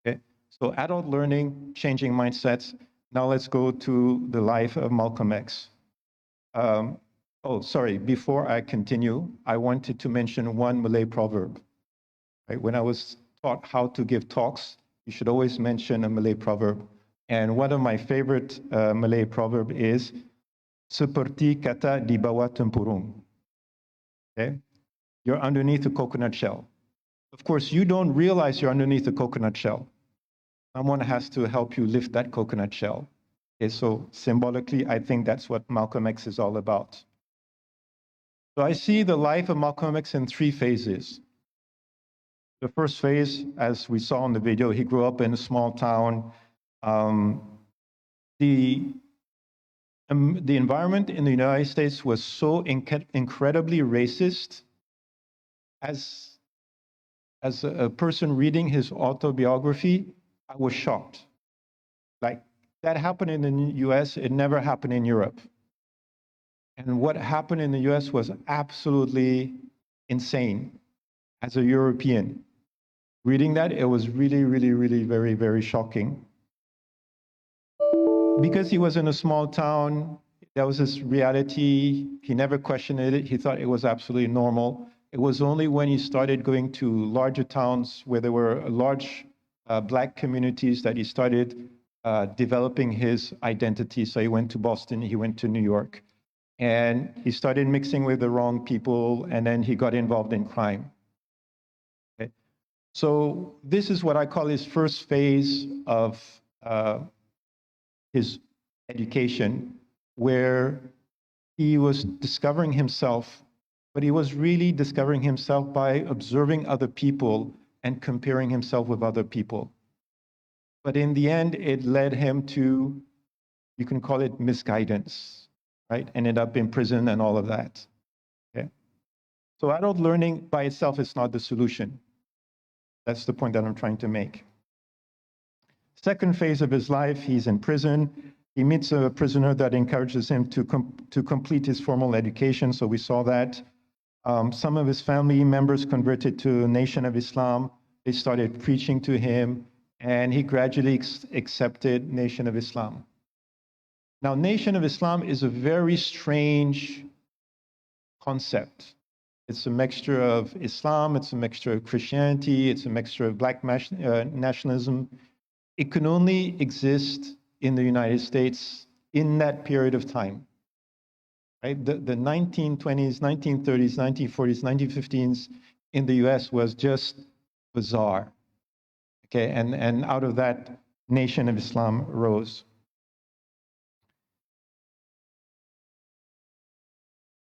Okay? So adult learning, changing mindsets. Now let's go to the life of Malcolm X. Before I continue, I wanted to mention one Malay proverb. Right? When I was taught how to give talks, you should always mention a Malay proverb. And one of my favorite Malay proverb is, seperti kata di bawah tempurung. Okay? You're underneath a coconut shell. Of course, you don't realize you're underneath a coconut shell. Someone has to help you lift that coconut shell. Okay, so symbolically, I think that's what Malcolm X is all about. So I see the life of Malcolm X in three phases. The first phase, as we saw in the video, he grew up in a small town. The environment in the United States was so incredibly racist. As a person reading his autobiography, I was shocked. Like, that happened in the US, it never happened in Europe. And what happened in the US was absolutely insane as a European. Reading that, it was really, really, really very, very shocking. Because he was in a small town, there was this reality. He never questioned it. He thought it was absolutely normal. It was only when he started going to larger towns where there were large Black communities that he started developing his identity. So he went to Boston, he went to New York, and he started mixing with the wrong people, and then he got involved in crime. Okay? So this is what I call his first phase of his education, where he was discovering himself, but he was really discovering himself by observing other people and comparing himself with other people. But in the end, it led him to, you can call it misguidance, right? Ended up in prison and all of that. Okay? So adult learning by itself is not the solution. That's the point that I'm trying to make. Second phase of his life, he's in prison. He meets a prisoner that encourages him to complete his formal education. So we saw that. Some of his family members converted to the Nation of Islam. They started preaching to him, and he gradually accepted Nation of Islam. Now, Nation of Islam is a very strange concept. It's a mixture of Islam, it's a mixture of Christianity, it's a mixture of Black nationalism. It can only exist in the United States in that period of time. Right? The 1920s, 1930s, 1940s, 1950s in the US was just bizarre. Okay, and out of that, Nation of Islam rose.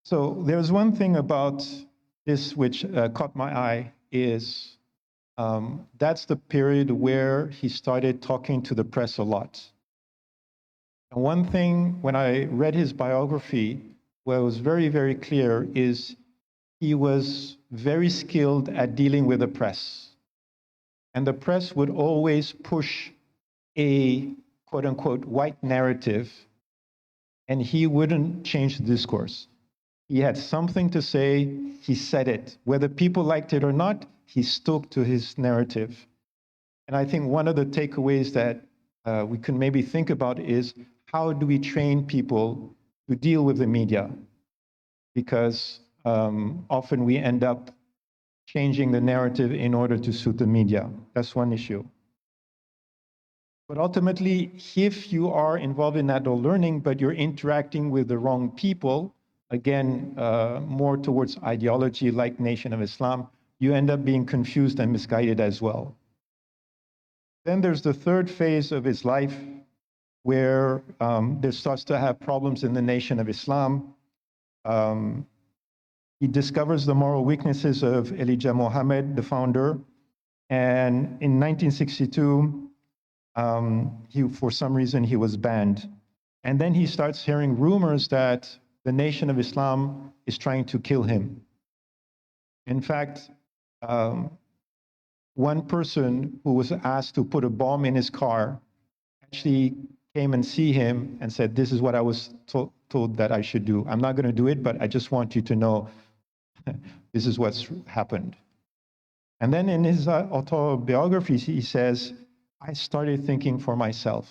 So there's one thing about this which caught my eye is that's the period where he started talking to the press a lot. And one thing, when I read his biography, what was very, very clear is he was very skilled at dealing with the press. And the press would always push a quote unquote white narrative, and he wouldn't change the discourse. He had something to say, he said it. Whether people liked it or not, he stuck to his narrative. And I think one of the takeaways that we can maybe think about is, how do we train people to deal with the media? Because often we end up changing the narrative in order to suit the media. That's one issue. But ultimately, if you are involved in adult learning, but you're interacting with the wrong people, again, more towards ideology like Nation of Islam, you end up being confused and misguided as well. Then there's the third phase of his life, where there starts to have problems in the Nation of Islam. He discovers the moral weaknesses of Elijah Muhammad, the founder, and in 1962, for some reason, he was banned. And then he starts hearing rumors that the Nation of Islam is trying to kill him. In fact, one person who was asked to put a bomb in his car actually came and see him and said, "This is what I was told that I should do. I'm not going to do it, but I just want you to know this is what's happened." And then in his autobiography, he says, "I started thinking for myself."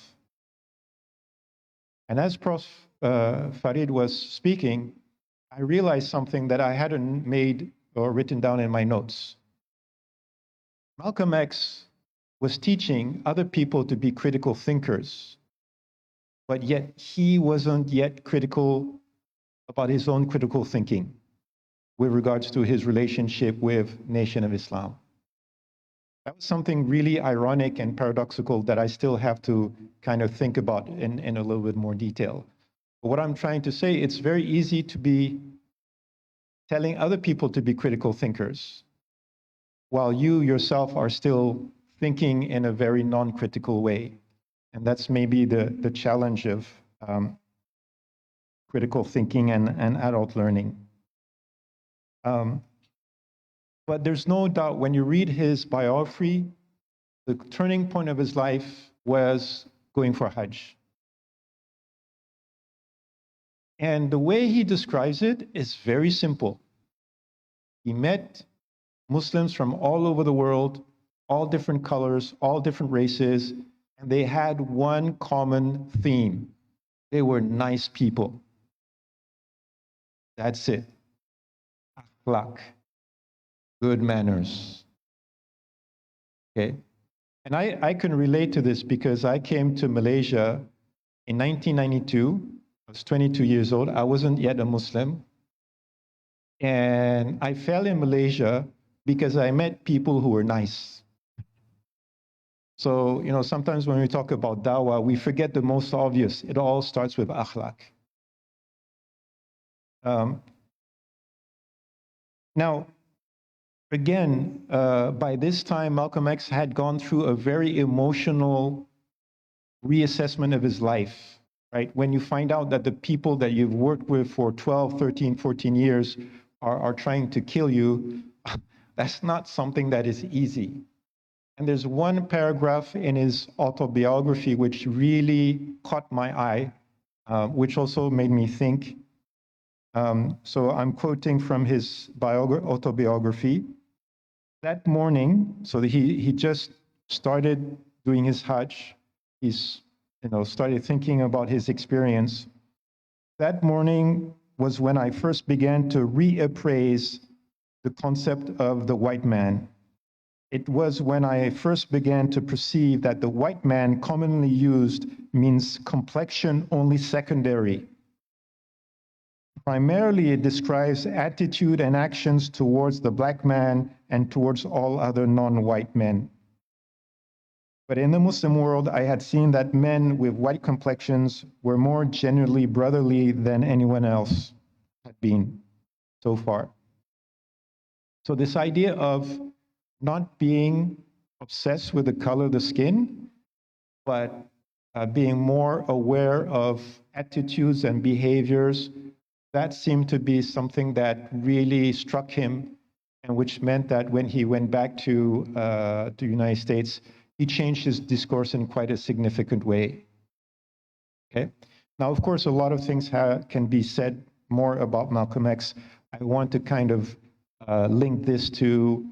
And as Prof. Farid was speaking, I realized something that I hadn't made or written down in my notes. Malcolm X was teaching other people to be critical thinkers, but yet he wasn't yet critical about his own critical thinking with regards to his relationship with Nation of Islam. That was something really ironic and paradoxical that I still have to kind of think about in a little bit more detail. But what I'm trying to say, it's very easy to be telling other people to be critical thinkers, while you yourself are still thinking in a very non-critical way. And that's maybe the challenge of critical thinking and adult learning. But there's no doubt when you read his biography, the turning point of his life was going for Hajj. And the way he describes it is very simple. He met Muslims from all over the world, all different colors, all different races, and they had one common theme. They were nice people. That's it. Akhlaq, good manners. Okay? And I can relate to this because I came to Malaysia in 1992. I was 22 years old. I wasn't yet a Muslim. And I fell in Malaysia because I met people who were nice. So, you know, sometimes when we talk about dawah, we forget the most obvious. It all starts with akhlaq. Now, again, by this time, Malcolm X had gone through a very emotional reassessment of his life, right? When you find out that the people that you've worked with for 12, 13, 14 years are trying to kill you, that's not something that is easy. And there's one paragraph in his autobiography which really caught my eye, which also made me think. So I'm quoting from his autobiography. That morning, so he just started doing his Hajj. He's started thinking about his experience. That morning was when I first began to reappraise the concept of the white man. It was when I first began to perceive that the white man commonly used means complexion only secondary. Primarily, it describes attitude and actions towards the black man and towards all other non-white men. But in the Muslim world, I had seen that men with white complexions were more generally brotherly than anyone else had been so far. So this idea of not being obsessed with the color of the skin, but being more aware of attitudes and behaviors, that seemed to be something that really struck him, and which meant that when he went back to the United States, he changed his discourse in quite a significant way. Okay. Now, of course, a lot of things can be said more about Malcolm X. I want to kind of link this to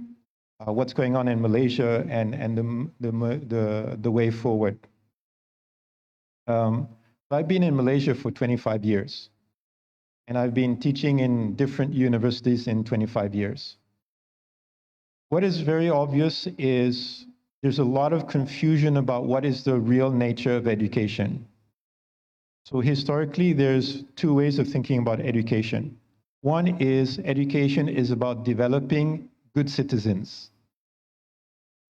what's going on in Malaysia and the way forward. I've been in Malaysia for 25 years, and I've been teaching in different universities in 25 years. What is very obvious is there's a lot of confusion about what is the real nature of education. So historically, there's two ways of thinking about education. One is education is about developing good citizens,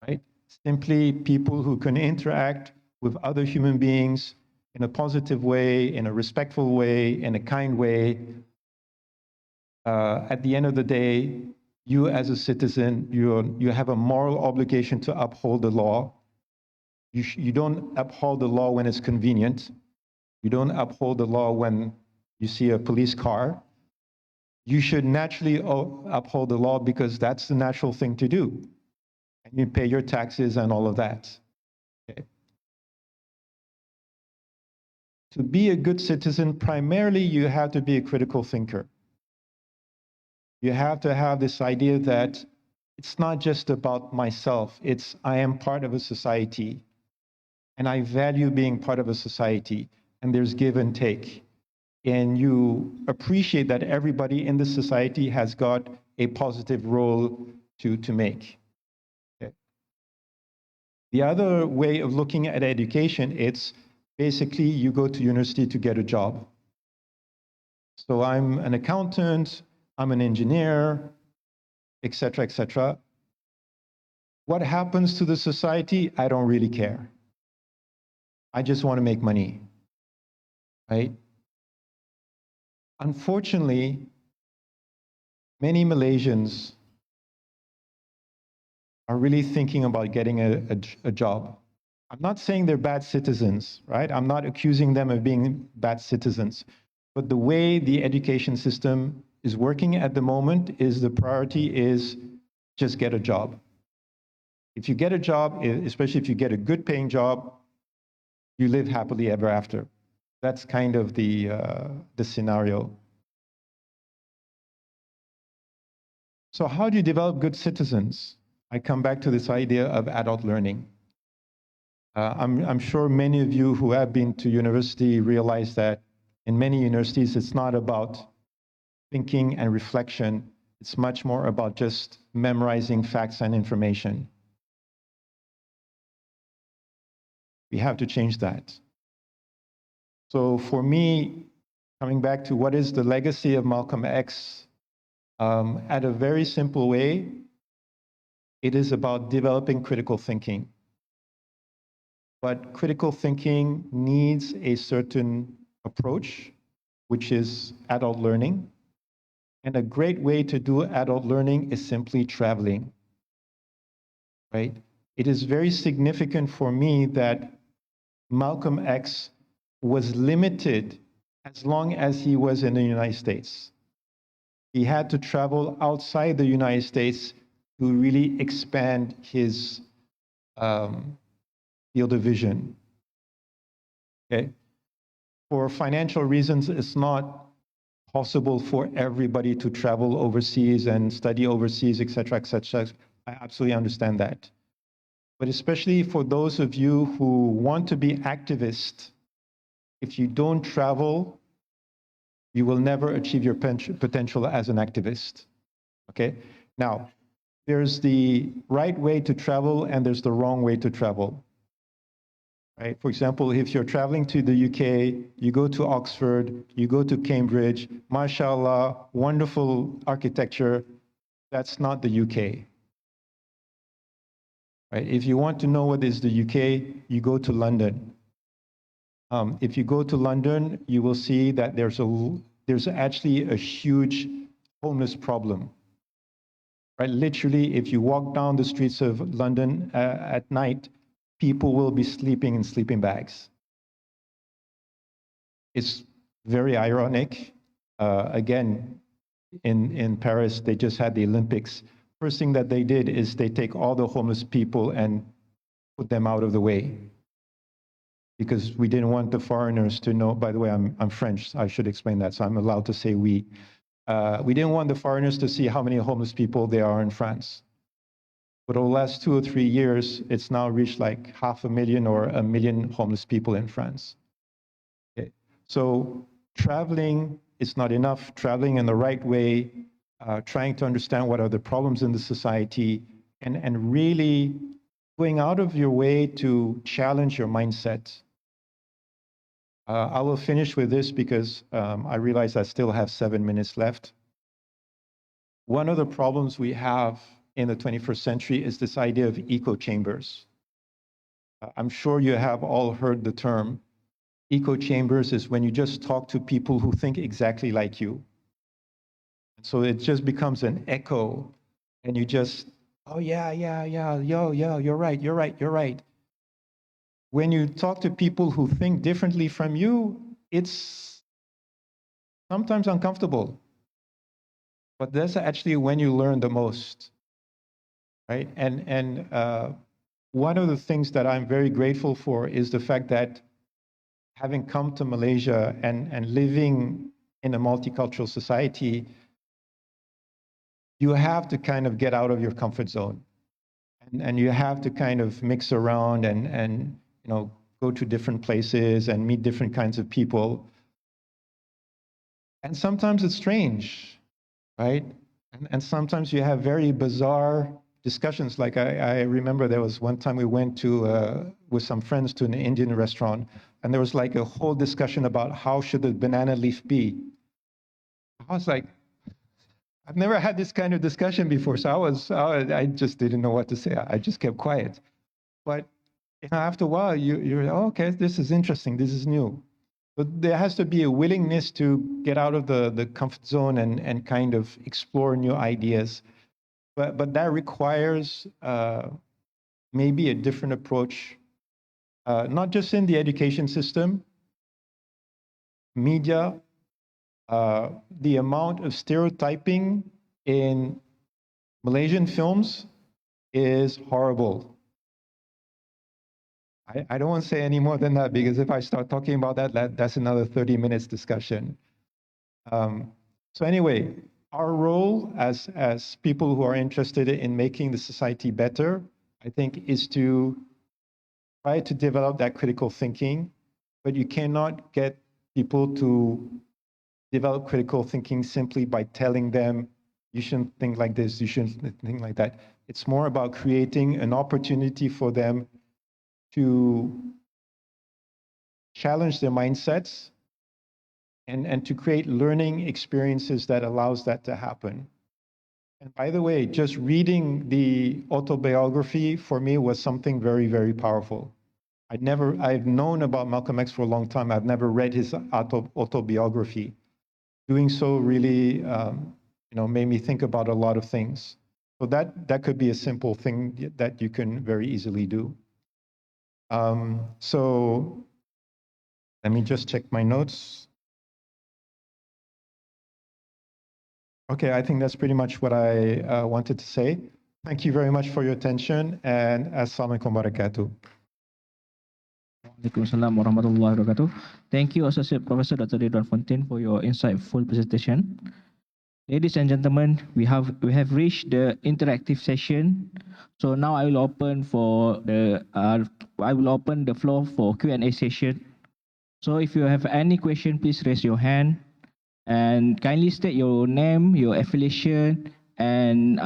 right? Simply people who can interact with other human beings in a positive way, in a respectful way, in a kind way. At the end of the day, you as a citizen, you have a moral obligation to uphold the law. You don't uphold the law when it's convenient. You don't uphold the law when you see a police car. You should naturally uphold the law because that's the natural thing to do. And you pay your taxes and all of that. Okay. To be a good citizen, primarily you have to be a critical thinker. You have to have this idea that it's not just about myself, it's I am part of a society. And I value being part of a society. And there's give and take. And you appreciate that everybody in the society has got a positive role to make. Okay. The other way of looking at education, it's basically you go to university to get a job. So I'm an accountant, I'm an engineer, etc., etc. What happens to the society? I don't really care. I just want to make money, right? Unfortunately, many Malaysians are really thinking about getting a job. I'm not saying they're bad citizens, right? I'm not accusing them of being bad citizens. But the way the education system is working at the moment is the priority is just get a job. If you get a job, especially if you get a good paying job, you live happily ever after. That's kind of the scenario. So how do you develop good citizens? I come back to this idea of adult learning. I'm sure many of you who have been to university realize that in many universities, it's not about thinking and reflection. It's much more about just memorizing facts and information. We have to change that. So for me, coming back to what is the legacy of Malcolm X, at a very simple way, it is about developing critical thinking. But critical thinking needs a certain approach, which is adult learning. And a great way to do adult learning is simply traveling, right? It is very significant for me that Malcolm X was limited as long as he was in the United States. He had to travel outside the United States to really expand his field of vision. Okay? For financial reasons, it's not possible for everybody to travel overseas and study overseas, et cetera, et cetera. I absolutely understand that. But especially for those of you who want to be activists, if you don't travel, you will never achieve your potential as an activist. Okay? Now, there's the right way to travel and there's the wrong way to travel. Right? For example, if you're traveling to the UK, you go to Oxford, you go to Cambridge, mashallah, wonderful architecture, that's not the UK. Right? If you want to know what is the UK, you go to London. If you go to London, you will see that there's actually a huge homeless problem. Right? Literally, if you walk down the streets of London at night, people will be sleeping in sleeping bags. It's very ironic. Again, in Paris, they just had the Olympics. First thing that they did is they take all the homeless people and put them out of the way. Because we didn't want the foreigners to know, by the way, I'm French, so I should explain that, so I'm allowed to say we. We didn't want the foreigners to see how many homeless people there are in France. But over the last 2 or 3 years, it's now reached like 500,000 or 1 million homeless people in France. Okay. So traveling is not enough. Traveling in the right way, trying to understand what are the problems in the society, and really going out of your way to challenge your mindset. I will finish with this because I realize I still have 7 minutes left. One of the problems we have in the 21st century is this idea of echo chambers. I'm sure you have all heard the term. Echo chambers is when you just talk to people who think exactly like you. So it just becomes an echo, and you just, oh yeah, you're right, you're right, you're right. When you talk to people who think differently from you, it's sometimes uncomfortable. But that's actually when you learn the most, right? And one of the things that I'm very grateful for is the fact that having come to Malaysia and living in a multicultural society, you have to kind of get out of your comfort zone. And you have to kind of mix around and you know, go to different places and meet different kinds of people. And sometimes it's strange, right? And sometimes you have very bizarre discussions. Like I remember there was one time we went to, with some friends to an Indian restaurant, and there was like a whole discussion about how should the banana leaf be. I was like, I've never had this kind of discussion before, so I just didn't know what to say. I just kept quiet. But you know, after a while, you're oh, okay, this is interesting, this is new. But there has to be a willingness to get out of the comfort zone and kind of explore new ideas. But that requires maybe a different approach, not just in the education system, media, the amount of stereotyping in Malaysian films is horrible. I don't want to say any more than that, because if I start talking about that, that's another 30 minutes discussion. So anyway, our role as people who are interested in making the society better, I think, is to try to develop that critical thinking, but you cannot get people to develop critical thinking simply by telling them, you shouldn't think like this, you shouldn't think like that. It's more about creating an opportunity for them to challenge their mindsets and to create learning experiences that allows that to happen. And by the way, just reading the autobiography for me was something very, very powerful. I've known about Malcolm X for a long time. I've never read his autobiography. Doing so really, made me think about a lot of things. So that could be a simple thing that you can very easily do. So let me just check my notes. Okay, I think that's pretty much what I wanted to say. Thank you very much for your attention, and Assalamualaikum warahmatullahi wabarakatuh. Waalaikumsalam warahmatullahi wabarakatuh. Thank you, Associate Professor Dr. Ridwan Fontaine, for your insightful presentation. Ladies and gentlemen, we have reached the interactive session. So now I will open the floor for Q&A session. So if you have any question, please raise your hand and kindly state your name, your affiliation, and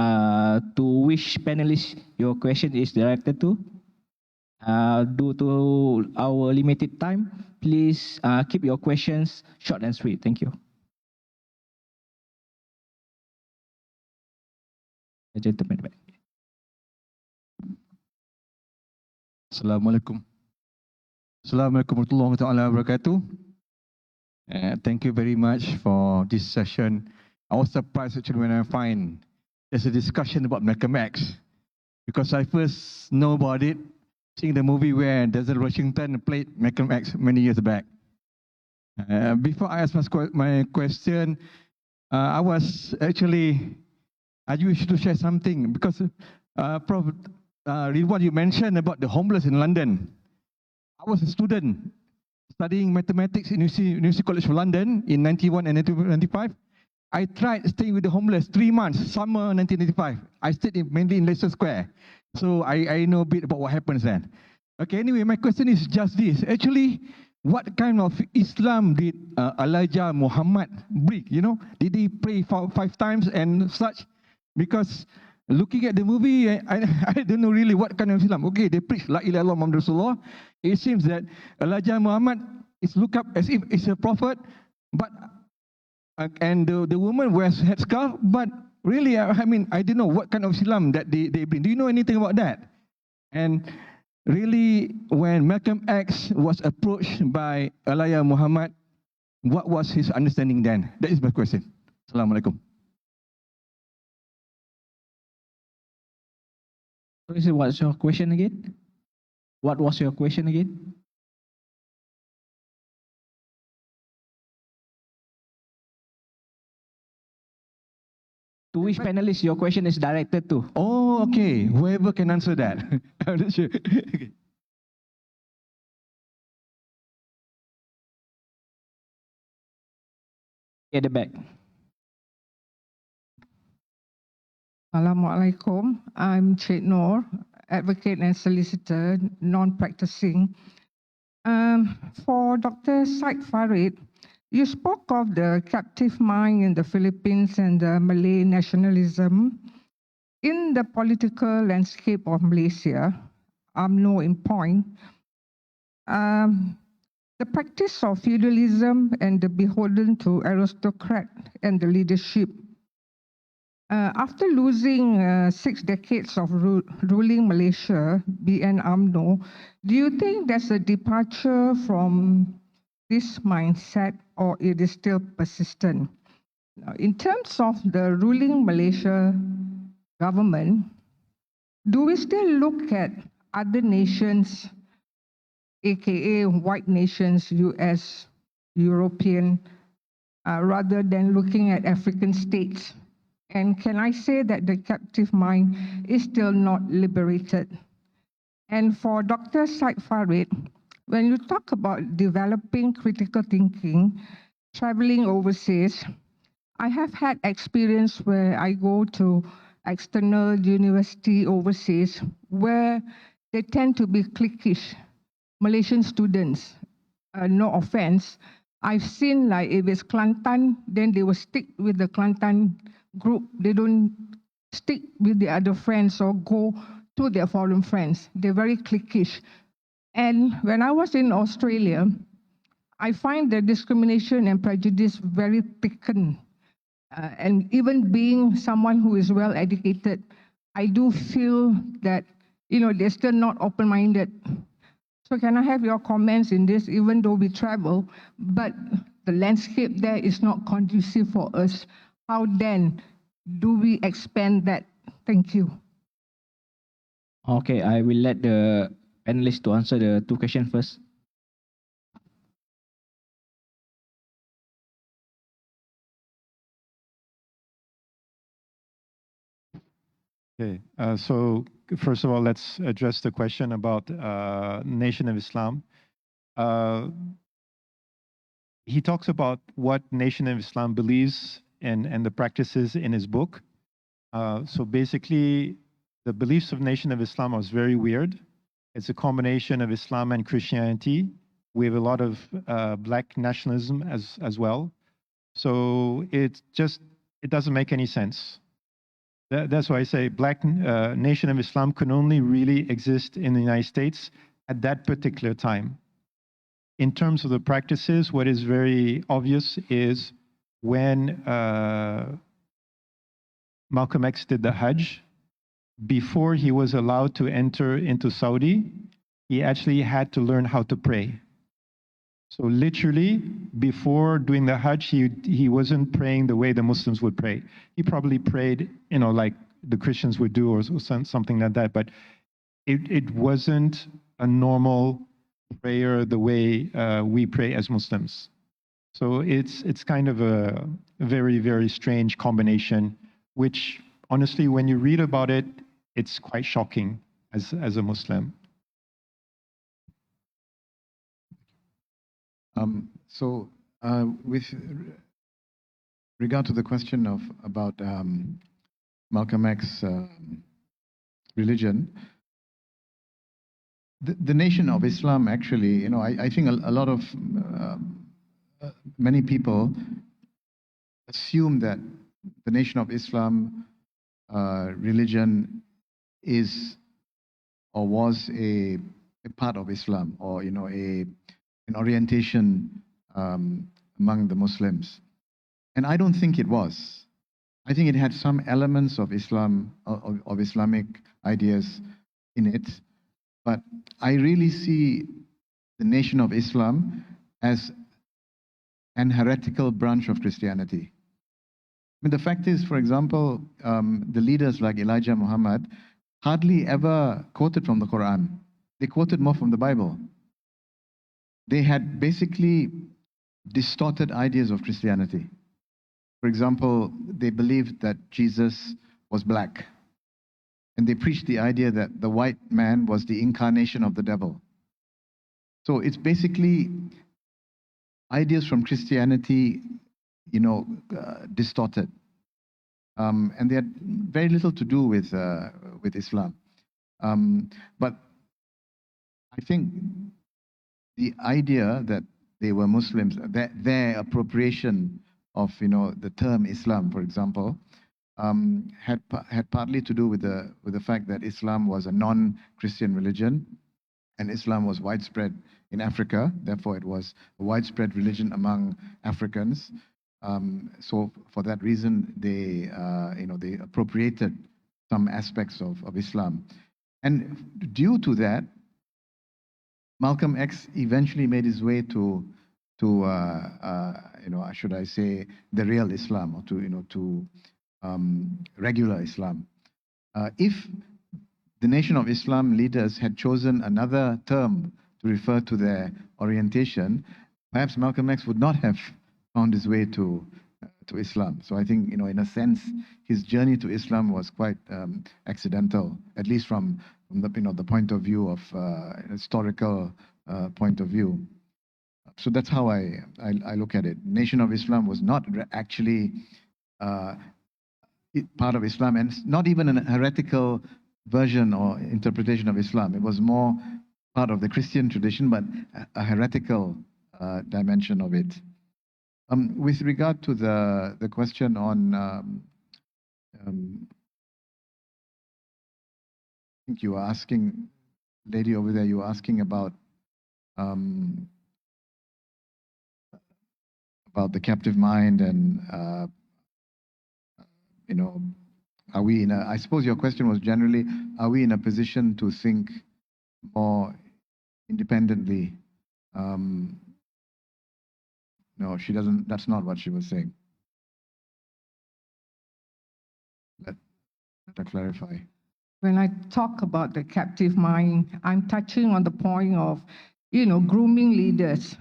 to which panelist your question is directed to. Due to our limited time, please keep your questions short and sweet. Thank you. The gentleman back. Assalamualaikum. Assalamualaikum warahmatullahi wabarakatuh. Thank you very much for this session. I was surprised actually when I find there's a discussion about Malcolm X, because I first know about it seeing the movie where Denzel Washington played Malcolm X many years back. Before I ask my question, I wish to share something, because Prof. Ridwan, you mentioned about the homeless in London. I was a student studying mathematics in University College of London in 91 and 1995. I tried staying with the homeless 3 months, summer 1995. I stayed mainly in Leicester Square. So I know a bit about what happens then. Okay, anyway, my question is just this. Actually, what kind of Islam did Elijah Muhammad bring? Did he pray 5 times and such? Because looking at the movie, I don't know really what kind of Islam. Okay, they preach La ilaha illallah Muhammad Rasulullah. It seems that Elijah Muhammad is looked up as if he's a prophet, but and the woman wears headscarf, but really, I don't know what kind of Islam that they bring. Do you know anything about that? And really, when Malcolm X was approached by Elijah Muhammad, what was his understanding then? That is my question. Assalamualaikum. What's your question again? What was your question again? To which panelist your question is directed to? Oh, okay. Whoever can answer that. I'm not sure. Okay. At the back. Assalamualaikum. I'm Cik Noor, advocate and solicitor, non-practicing. For Dr. Said Farid, you spoke of the captive mind in the Philippines and the Malay nationalism. In the political landscape of Malaysia, UMNO in point, the practice of feudalism and the beholden to aristocrat and the leadership. After losing 6 decades of ruling Malaysia, BN UMNO, do you think there's a departure from this mindset, or it is still persistent? Now, in terms of the ruling Malaysia government, do we still look at other nations, aka white nations, US, European, rather than looking at African states? And can I say that the captive mind is still not liberated? And for Dr. Said Farid, when you talk about developing critical thinking, traveling overseas, I have had experience where I go to external university overseas where they tend to be cliquish. Malaysian students, no offense, I've seen like if it's Kelantan, then they will stick with the Kelantan group. They don't stick with the other friends or go to their foreign friends. They're very cliquish. And when I was in Australia, I find the discrimination and prejudice very thickened. And even being someone who is well educated, I do feel that, they're still not open-minded. So can I have your comments in this, even though we travel, but the landscape there is not conducive for us? How then do we expand that? Thank you. Okay, I will let the panelists to answer the two questions first. Okay, so first of all, let's address the question about Nation of Islam. He talks about what Nation of Islam believes and the practices in his book. So basically, the beliefs of Nation of Islam was very weird. It's a combination of Islam and Christianity. We have a lot of black nationalism as well. So it doesn't make any sense. That's why I say Black Nation of Islam can only really exist in the United States at that particular time. In terms of the practices, what is very obvious is when Malcolm X did the Hajj, before he was allowed to enter into Saudi, he actually had to learn how to pray. So literally, before doing the Hajj, he wasn't praying the way the Muslims would pray. He probably prayed, like the Christians would do or something like that, but it wasn't a normal prayer the way we pray as Muslims. So it's kind of a very, very strange combination, which honestly, when you read about it, it's quite shocking as a Muslim. So with regard to the question about Malcolm X religion, the Nation of Islam actually, I think a lot of many people assume that the Nation of Islam religion is or was a part of Islam, or an orientation among the Muslims. And I don't think it was. I think it had some elements of Islam, of Islamic ideas in it. But I really see the Nation of Islam as an heretical branch of Christianity. I mean, the fact is, for example, the leaders like Elijah Muhammad hardly ever quoted from the Quran. They quoted more from the Bible. They had basically distorted ideas of Christianity. For example, they believed that Jesus was black. And they preached the idea that the white man was the incarnation of the devil. So it's basically ideas from Christianity, distorted. And they had very little to do with Islam. But I think the idea that they were Muslims, that their appropriation of the term Islam, for example, had partly to do with the fact that Islam was a non-Christian religion, and Islam was widespread in Africa. Therefore, it was a widespread religion among Africans. So for that reason, they appropriated some aspects of Islam, and due to that, Malcolm X eventually made his way to should I say, the real Islam, or to regular Islam. If the Nation of Islam leaders had chosen another term to refer to their orientation, perhaps Malcolm X would not have found his way to to Islam. So I think, in a sense, his journey to Islam was quite accidental, at least from the point of view of historical point of view. So that's how I look at it. Nation of Islam was not actually part of Islam, and not even a heretical version or interpretation of Islam. It was more part of the Christian tradition, but a heretical dimension of it. With regard to the question on, I think you were asking, lady over there, you were asking about the captive mind and, are we in a, I suppose your question was generally, are we in a position to think more independently? No, she doesn't, that's not what she was saying. Let her clarify. When I talk about the captive mind, I'm touching on the point of, grooming leaders.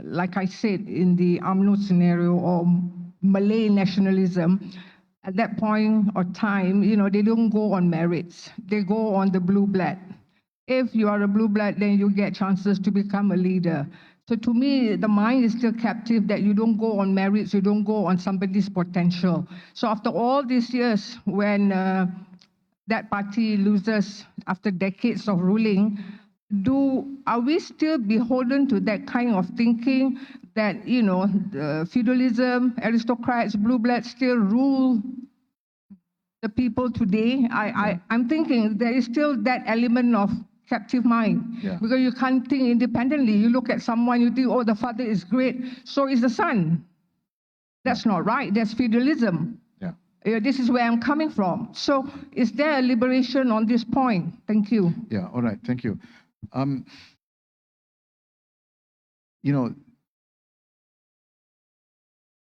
Like I said, in the UMNO scenario or Malay nationalism, at that point of time, they don't go on merits. They go on the blue blood. If you are a blue blood, then you get chances to become a leader. So to me, the mind is still captive, that you don't go on merits, you don't go on somebody's potential. So after all these years, when that party loses after decades of ruling, are we still beholden to that kind of thinking that, the feudalism, aristocrats, blue bloods still rule the people today? I'm thinking there is still that element of captive mind, because you can't think independently. You look at someone, you think, oh, the father is great, so is the son. That's not right. That's feudalism. This is where I'm coming from. So is there a liberation on this point? Thank you. Yeah, all right, thank you.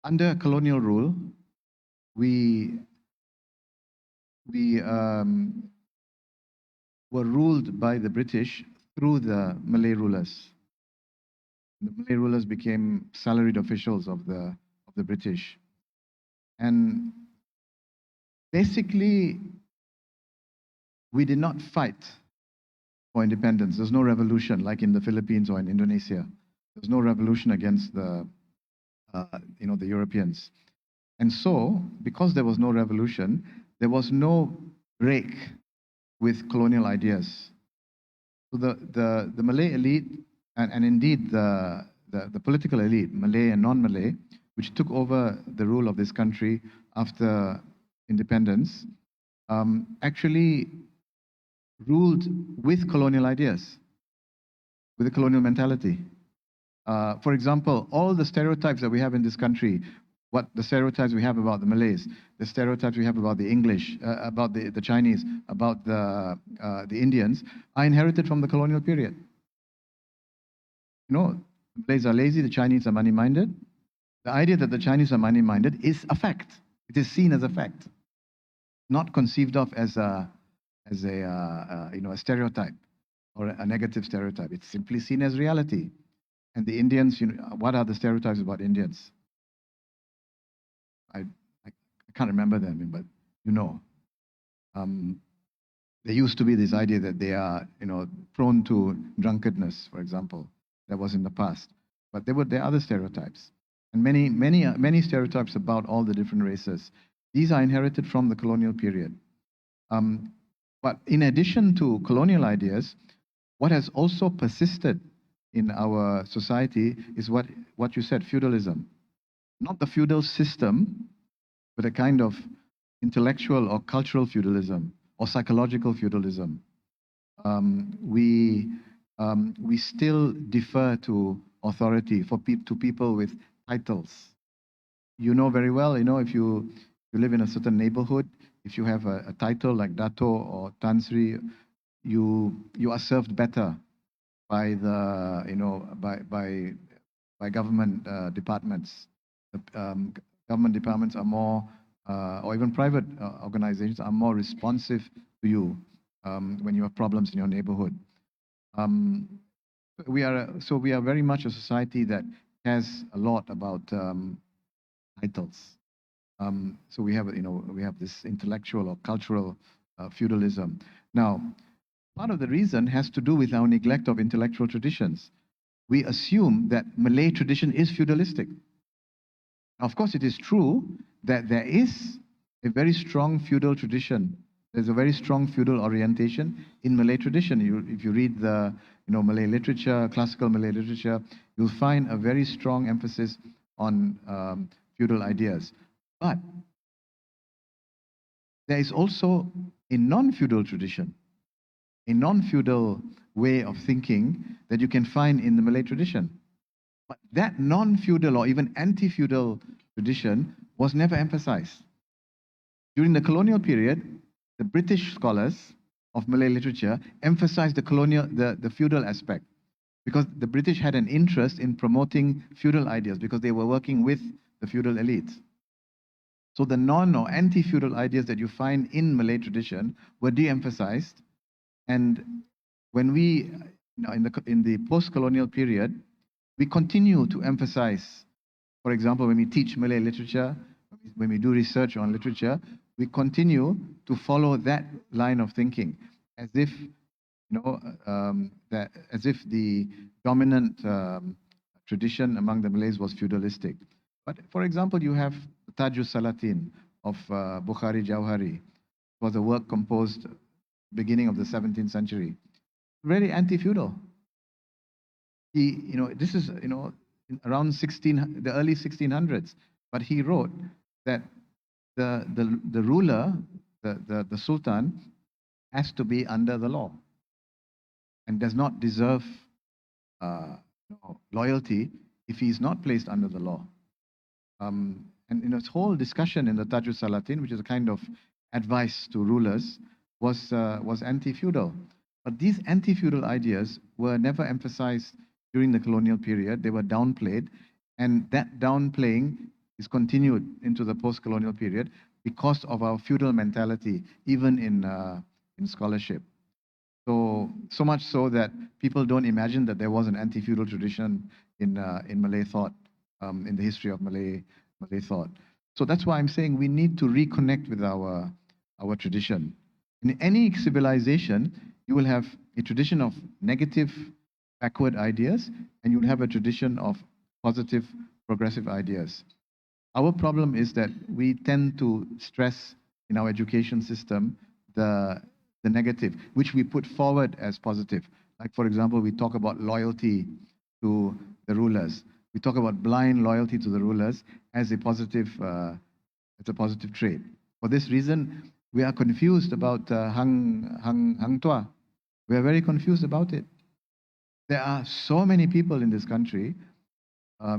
Under colonial rule, we were ruled by the British through the Malay rulers. The Malay rulers became salaried officials of the British. And basically, we did not fight for independence. There's no revolution like in the Philippines or in Indonesia. There's no revolution against the Europeans. And so, because there was no revolution, there was no break with colonial ideas. So the Malay elite, and indeed the political elite, Malay and non-Malay, which took over the rule of this country after independence, actually ruled with colonial ideas, with a colonial mentality. For example, all the stereotypes that we have in this country, what the stereotypes we have about the Malays, the stereotypes we have about the English, about the Chinese, about the Indians, are inherited from the colonial period. The Malays are lazy, the Chinese are money-minded. The idea that the Chinese are money-minded is a fact. It is seen as a fact, not conceived of as a stereotype or a negative stereotype. It's simply seen as reality. And the Indians, what are the stereotypes about Indians? I can't remember them, but there used to be this idea that they are, prone to drunkenness, for example. That was in the past. But there are other stereotypes, and many stereotypes about all the different races. These are inherited from the colonial period. But in addition to colonial ideas, what has also persisted in our society is what you said, feudalism. Not the feudal system, but a kind of intellectual or cultural feudalism or psychological feudalism. We still defer to authority to people with titles. You know very well, if you live in a certain neighborhood, if you have a title like Dato or Tan Sri, you are served better by by government departments. Government departments are more, or even private organizations are more responsive to you when you have problems in your neighborhood. We are very much a society that cares a lot about titles. So we have, we have this intellectual or cultural feudalism. Now, part of the reason has to do with our neglect of intellectual traditions. We assume that Malay tradition is feudalistic. Of course, it is true that there is a very strong feudal tradition. There's a very strong feudal orientation in Malay tradition. If you read the Malay literature, classical Malay literature, you'll find a very strong emphasis on feudal ideas. But there is also a non-feudal tradition, a non-feudal way of thinking that you can find in the Malay tradition. But that non-feudal or even anti-feudal tradition was never emphasized. During the colonial period, the British scholars of Malay literature emphasized the feudal aspect, because the British had an interest in promoting feudal ideas because they were working with the feudal elites. So the non or anti-feudal ideas that you find in Malay tradition were de-emphasized. And when we, in the post-colonial period, we continue to emphasize, for example, when we teach Malay literature, when we do research on literature, we continue to follow that line of thinking, as if as if the dominant tradition among the Malays was feudalistic. But for example, you have Tajus Salatin of Bukhari Jauhari. It was a work composed beginning of the 17th century, very anti-feudal. This is around the early 1600s, but he wrote that the ruler, the sultan, has to be under the law and does not deserve loyalty if he is not placed under the law. And in its whole discussion in the Tajus Salatin, which is a kind of advice to rulers, was anti-feudal. But these anti-feudal ideas were never emphasized during the colonial period. They were downplayed, and that downplaying is continued into the post-colonial period because of our feudal mentality, even in scholarship. So much so that people don't imagine that there was an anti-feudal tradition in Malay thought, in the history of Malay thought. So that's why I'm saying we need to reconnect with our tradition. In any civilization, you will have a tradition of negative, backward ideas, and you'll have a tradition of positive, progressive ideas. Our problem is that we tend to stress in our education system the negative, which we put forward as positive. Like, for example, we talk about loyalty to the rulers. We talk about blind loyalty to the rulers as a positive trait. For this reason, we are confused about Hang Tuah. We are very confused about it. There are so many people in this country,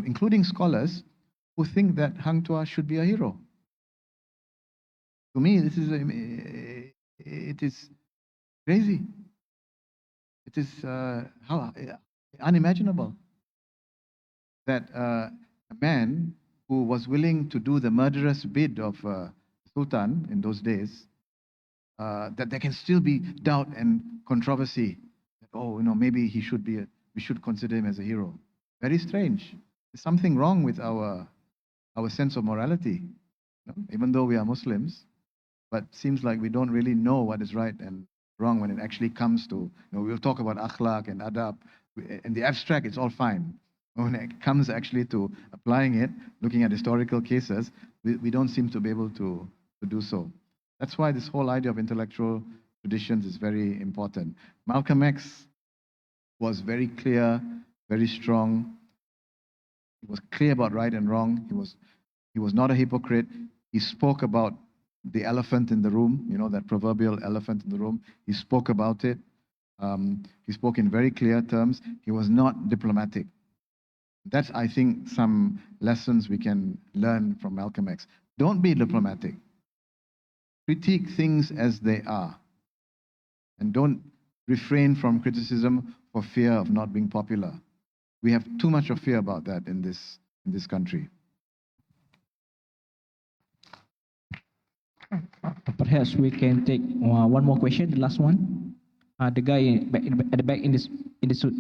including scholars, who think that Hang Tuah should be a hero. To me, it is crazy. It is unimaginable that a man who was willing to do the murderous bid of Sultan in those days, that there can still be doubt and controversy. That, maybe we should consider him as a hero. Very strange. There's something wrong with our sense of morality, even though we are Muslims, but seems like we don't really know what is right and wrong when it actually comes to, we'll talk about akhlaq and adab. In the abstract, it's all fine. When it comes actually to applying it, looking at historical cases, we don't seem to be able to do so. That's why this whole idea of intellectual traditions is very important. Malcolm X was very clear, very strong. He was clear about right and wrong. He was not a hypocrite. He spoke about the elephant in the room, that proverbial elephant in the room. He spoke about it. He spoke in very clear terms. He was not diplomatic. That's, I think, some lessons we can learn from Malcolm X. Don't be diplomatic. Critique things as they are. And don't refrain from criticism for fear of not being popular. We have too much of fear about that in this country. Perhaps we can take one more question, the last one. The guy at the back in the suit.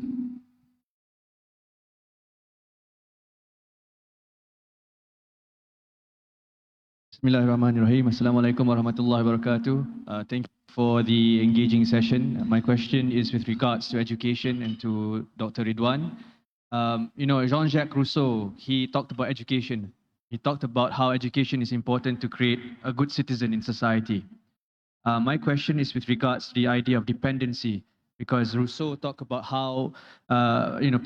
Bismillahirrahmanirrahim. Assalamualaikum warahmatullahi wabarakatuh. Thank you for the engaging session. My question is with regards to education and to Dr. Ridwan. Jean-Jacques Rousseau, he talked about education. He talked about how education is important to create a good citizen in society. My question is with regards to the idea of dependency, because Rousseau talked about how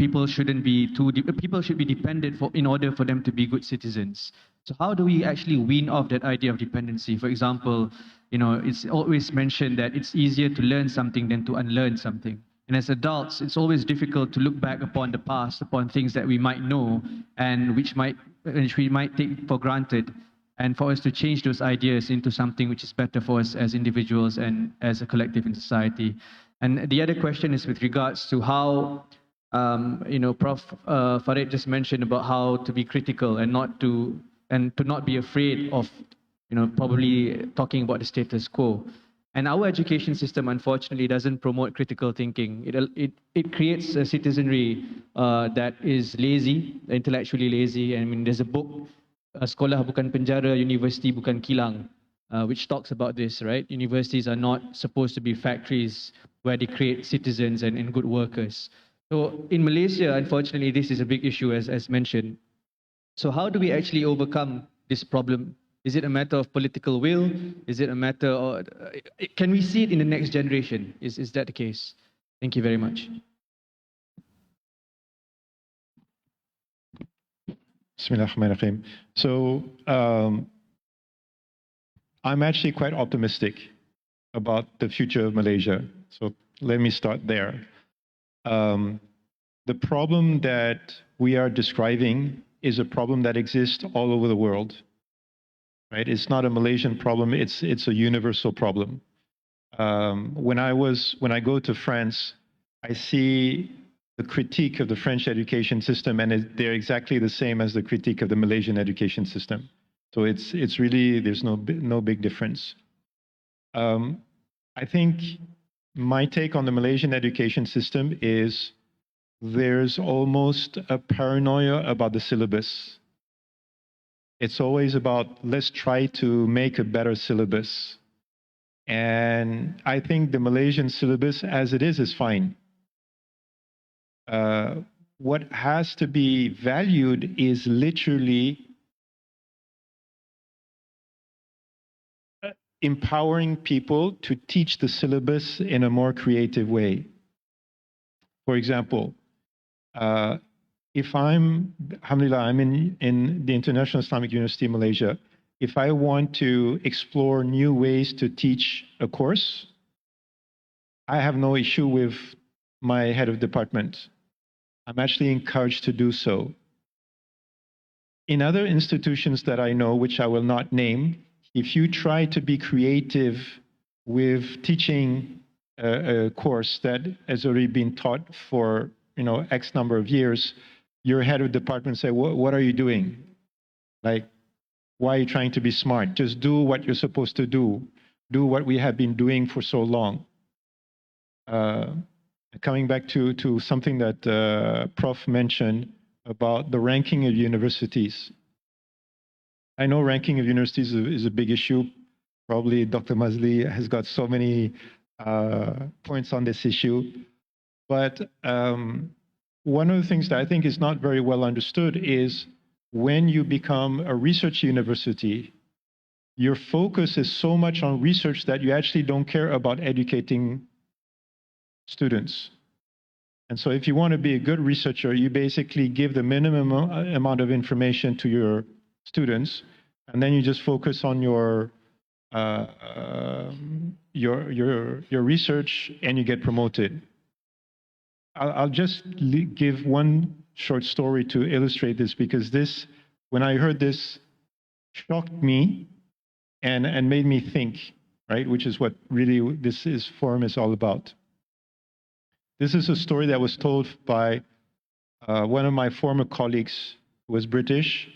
people shouldn't be people should be dependent in order for them to be good citizens. So how do we actually wean off that idea of dependency? For example, it's always mentioned that it's easier to learn something than to unlearn something. And as adults, it's always difficult to look back upon the past, upon things that we might know and which we might take for granted, and for us to change those ideas into something which is better for us as individuals and as a collective in society. And the other question is with regards to how, Prof. Farid just mentioned about how to be critical and to not be afraid of, probably talking about the status quo. And our education system, unfortunately, doesn't promote critical thinking. It creates a citizenry that is lazy, intellectually lazy. I mean, there's a book, Sekolah Bukan Penjara, University Bukan Kilang, which talks about this, right? Universities are not supposed to be factories where they create citizens and good workers. So in Malaysia, unfortunately, this is a big issue, as mentioned. So how do we actually overcome this problem? Is it a matter of political will? Is it a matter of, can we see it in the next generation? Is that the case? Thank you very much. Bismillahirrahmanirrahim. So I'm actually quite optimistic about the future of Malaysia. So let me start there. The problem that we are describing is a problem that exists all over the world. Right? It's not a Malaysian problem. It's a universal problem. When I go to France, I see the critique of the French education system, and they're exactly the same as the critique of the Malaysian education system. So it's really, there's no big difference. I think my take on the Malaysian education system is there's almost a paranoia about the syllabus. It's always about, let's try to make a better syllabus. And I think the Malaysian syllabus as it is fine. What has to be valued is literally empowering people to teach the syllabus in a more creative way. For example, if alhamdulillah, I'm in the International Islamic University in Malaysia, if I want to explore new ways to teach a course, I have no issue with my head of department. I'm actually encouraged to do so. In other institutions that I know, which I will not name, if you try to be creative with teaching a course that has already been taught for X number of years, your head of department say, what are you doing? Like, why are you trying to be smart? Just do what you're supposed to do. Do what we have been doing for so long. Coming back to something that Prof mentioned about the ranking of universities. I know ranking of universities is a big issue. Probably Dr. Mazli has got so many points on this issue. But one of the things that I think is not very well understood is when you become a research university, your focus is so much on research that you actually don't care about educating students. And so if you want to be a good researcher, you basically give the minimum amount of information to your students, and then you just focus on your research, and you get promoted. I'll just give one short story to illustrate this, because this, when I heard this, shocked me and made me think, right? Which is what really this forum is all about. This is a story that was told by one of my former colleagues who was British,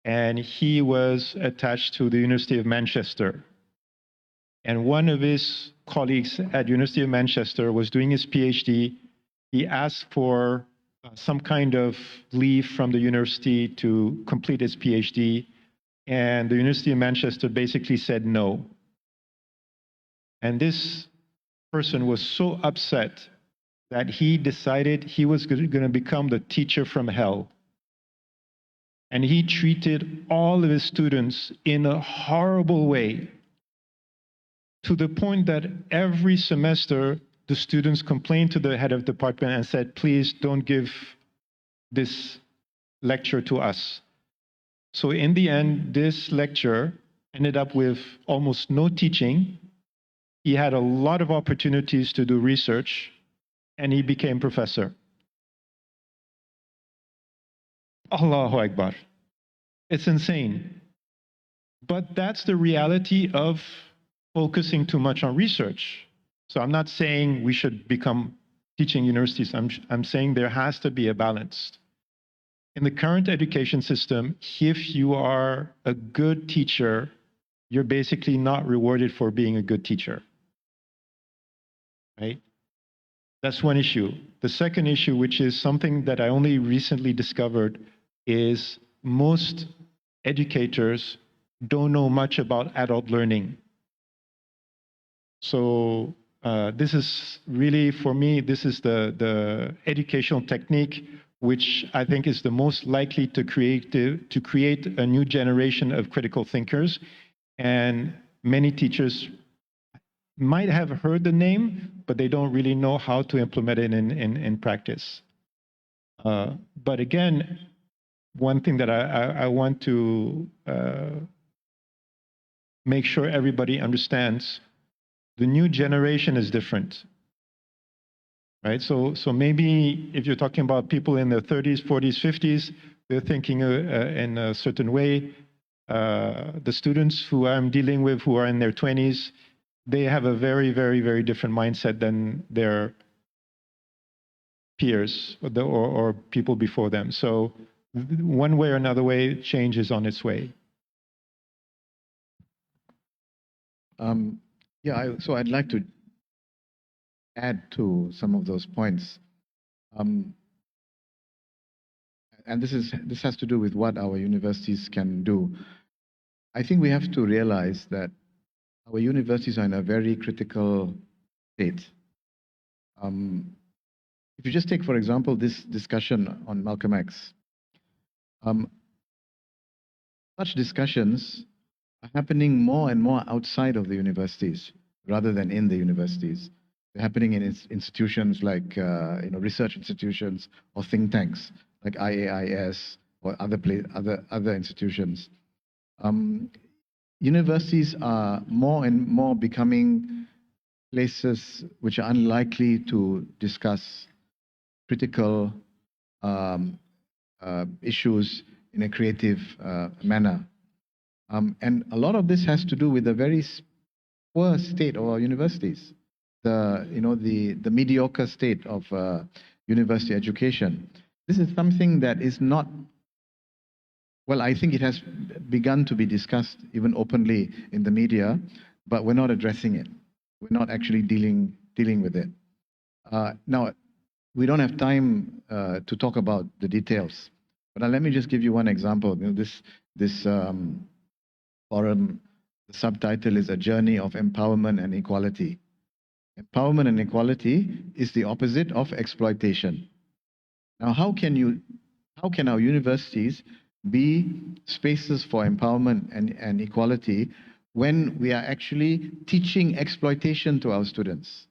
and he was attached to the University of Manchester. And one of his colleagues at University of Manchester was doing his PhD. He asked for some kind of leave from the university to complete his PhD. And the University of Manchester basically said no. And this person was so upset that he decided he was going to become the teacher from hell. And he treated all of his students in a horrible way, to the point that every semester the students complained to the head of department and said, please don't give this lecture to us. So in the end, this lecture ended up with almost no teaching. He had a lot of opportunities to do research, and he became professor. Allahu Akbar. It's insane. But that's the reality of focusing too much on research. So I'm not saying we should become teaching universities. I'm saying there has to be a balance. In the current education system, if you are a good teacher, you're basically not rewarded for being a good teacher. Right? That's one issue. The second issue, which is something that I only recently discovered, is most educators don't know much about adult learning. So this is really, for me, this is the educational technique which I think is the most likely to create a new generation of critical thinkers. And many teachers might have heard the name, but they don't really know how to implement it in practice. But again, one thing that I want to make sure everybody understands, the new generation is different. Right? So maybe if you're talking about people in their 30s, 40s, 50s, they're thinking in a certain way. The students who I'm dealing with who are in their 20s, they have a very, very, very different mindset than their peers or people before them. So one way or another way, change is on its way. So I'd like to add to some of those points. And this has to do with what our universities can do. I think we have to realize that our universities are in a very critical state. If you just take, for example, this discussion on Malcolm X, such discussions are happening more and more outside of the universities rather than in the universities. They're happening in institutions like research institutions or think tanks like IAIS or other institutions. Universities are more and more becoming places which are unlikely to discuss critical issues in a creative manner. And a lot of this has to do with the very poor state of our universities, the mediocre state of university education. This is something that is not, well, I think it has begun to be discussed even openly in the media, but we're not addressing it. We're not actually dealing with it. Now, we don't have time to talk about the details, but let me just give you one example. This forum, the subtitle is A Journey of Empowerment and Equality. Empowerment and equality is the opposite of exploitation. Now, how can our universities be spaces for empowerment and equality when we are actually teaching exploitation to our students?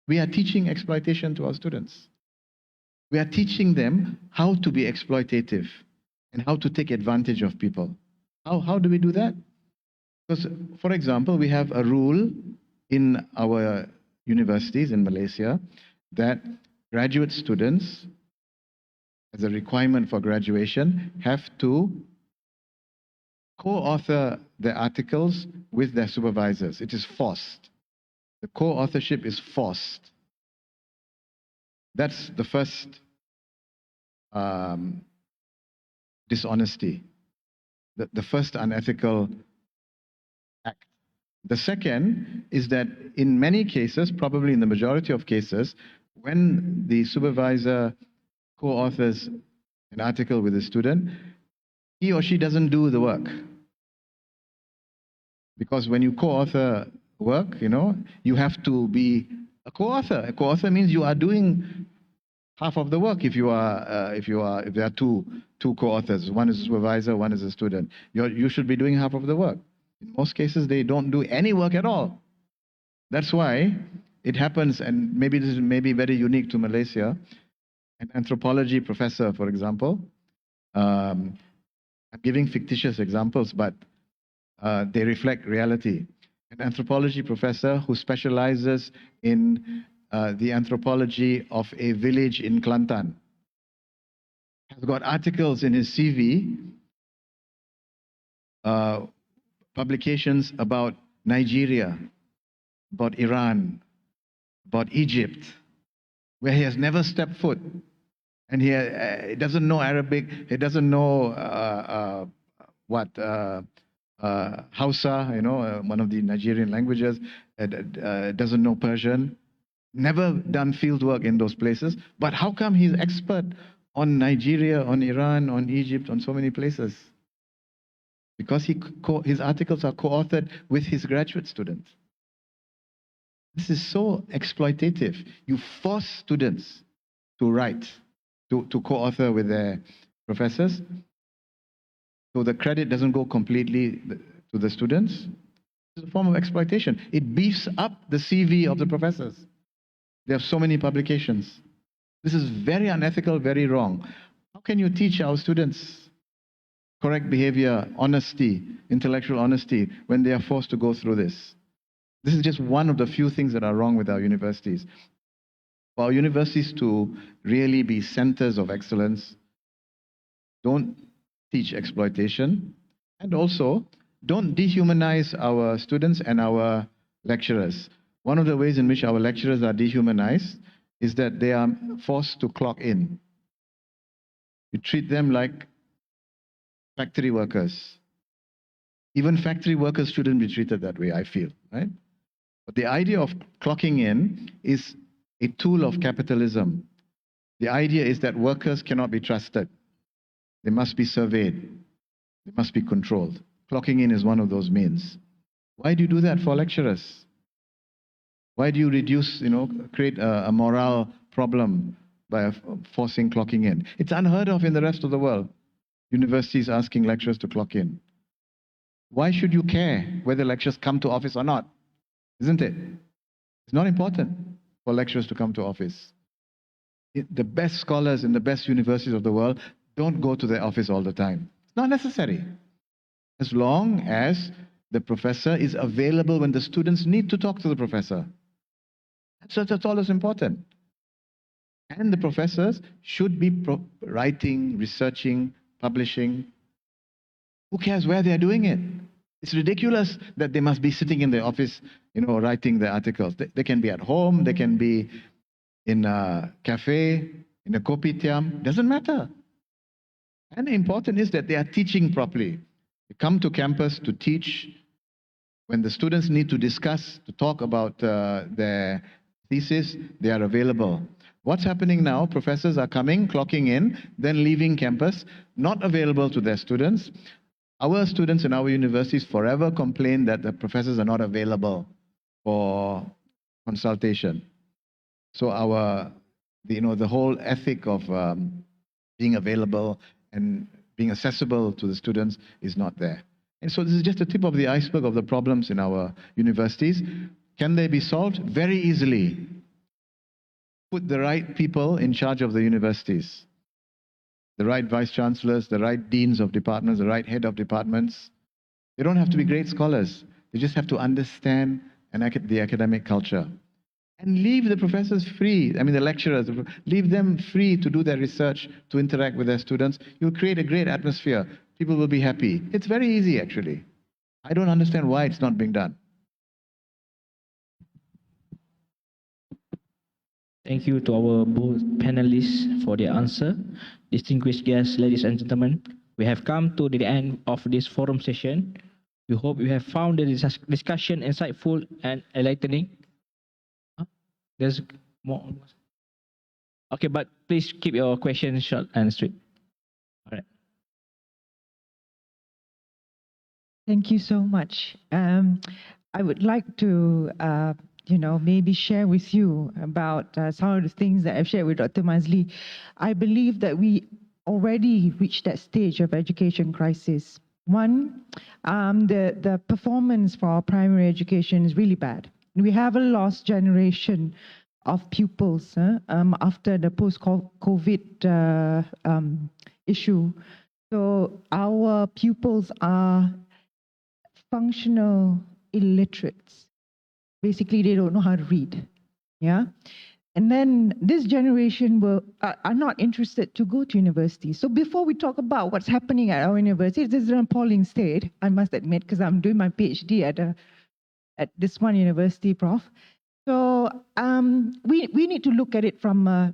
We are teaching exploitation to our students. We are teaching them how to be exploitative and how to take advantage of people. How do we do that? Because, for example, we have a rule in our universities in Malaysia that graduate students, as a requirement for graduation, have to co-author their articles with their supervisors. It is forced. The co-authorship is forced. That's the first dishonesty, the first unethical act. The second is that in many cases, probably in the majority of cases, when the supervisor co-authors an article with a student, he or she doesn't do the work. Because when you co-author work, you have to be a co-author. A co-author means you are doing half of the work. If there are two co-authors, one is a supervisor, one is a student, you should be doing half of the work. In most cases, they don't do any work at all. That's why it happens, and maybe this is very unique to Malaysia. An anthropology professor, for example, I'm giving fictitious examples, but they reflect reality. An anthropology professor who specializes in the anthropology of a village in Kelantan has got articles in his CV, publications about Nigeria, about Iran, about Egypt, where he has never stepped foot. And he doesn't know Arabic, he doesn't know Hausa, one of the Nigerian languages, doesn't know Persian, never done field work in those places. But how come he's expert on Nigeria, on Iran, on Egypt, on so many places? Because his articles are co-authored with his graduate students. This is so exploitative. You force students to write, to co-author with their professors. So the credit doesn't go completely to the students. It's a form of exploitation. It beefs up the CV of the professors. They have so many publications. This is very unethical, very wrong. How can you teach our students correct behavior, honesty, intellectual honesty, when they are forced to go through this? This is just one of the few things that are wrong with our universities. For our universities to really be centers of excellence, don't teach exploitation, and also don't dehumanize our students and our lecturers. One of the ways in which our lecturers are dehumanized is that they are forced to clock in. You treat them like factory workers. Even factory workers shouldn't be treated that way, I feel, right? But the idea of clocking in is a tool of capitalism. The idea is that workers cannot be trusted. They must be surveyed. They must be controlled. Clocking in is one of those means. Why do you do that for lecturers? Why do you create a moral problem by forcing clocking in? It's unheard of in the rest of the world. Universities asking lecturers to clock in. Why should you care whether lecturers come to office or not? Isn't it? It's not important for lecturers to come to office. The best scholars in the best universities of the world don't go to their office all the time. It's not necessary. As long as the professor is available when the students need to talk to the professor. That's all that's important. And the professors should be writing, researching, publishing. Who cares where they are doing it? It's ridiculous that they must be sitting in their office, writing their articles. They can be at home, they can be in a cafe, in a kopitiam, doesn't matter. And the important is that they are teaching properly. They come to campus to teach. When the students need to discuss, to talk about their thesis, they are available. What's happening now? Professors are coming, clocking in, then leaving campus, not available to their students. Our students in our universities forever complain that the professors are not available for consultation. So the whole ethic of being available and being accessible to the students is not there. And so this is just the tip of the iceberg of the problems in our universities. Can they be solved? Very easily. Put the right people in charge of the universities. The right vice chancellors, the right deans of departments, the right head of departments. They don't have to be great scholars. They just have to understand the academic culture. And leave the professors free, the lecturers, leave them free to do their research, to interact with their students. You'll create a great atmosphere. People will be happy. It's very easy, actually. I don't understand why it's not being done. Thank you to our both panelists for their answer. Distinguished guests, ladies and gentlemen, we have come to the end of this forum session. We hope you have found the discussion insightful and enlightening. There's more. Okay, but please keep your questions short and sweet. All right. Thank you so much. I would like to, maybe share with you about some of the things that I've shared with Dr. Mazli. I believe that we already reached that stage of education crisis. One, the performance for our primary education is really bad. We have a lost generation of pupils after the post-COVID issue. So our pupils are functional illiterates. Basically, they don't know how to read. Yeah. And then this generation are not interested to go to university. So before we talk about what's happening at our university, this is an appalling state, I must admit, because I'm doing my PhD at this one university, Prof. So we need to look at it from a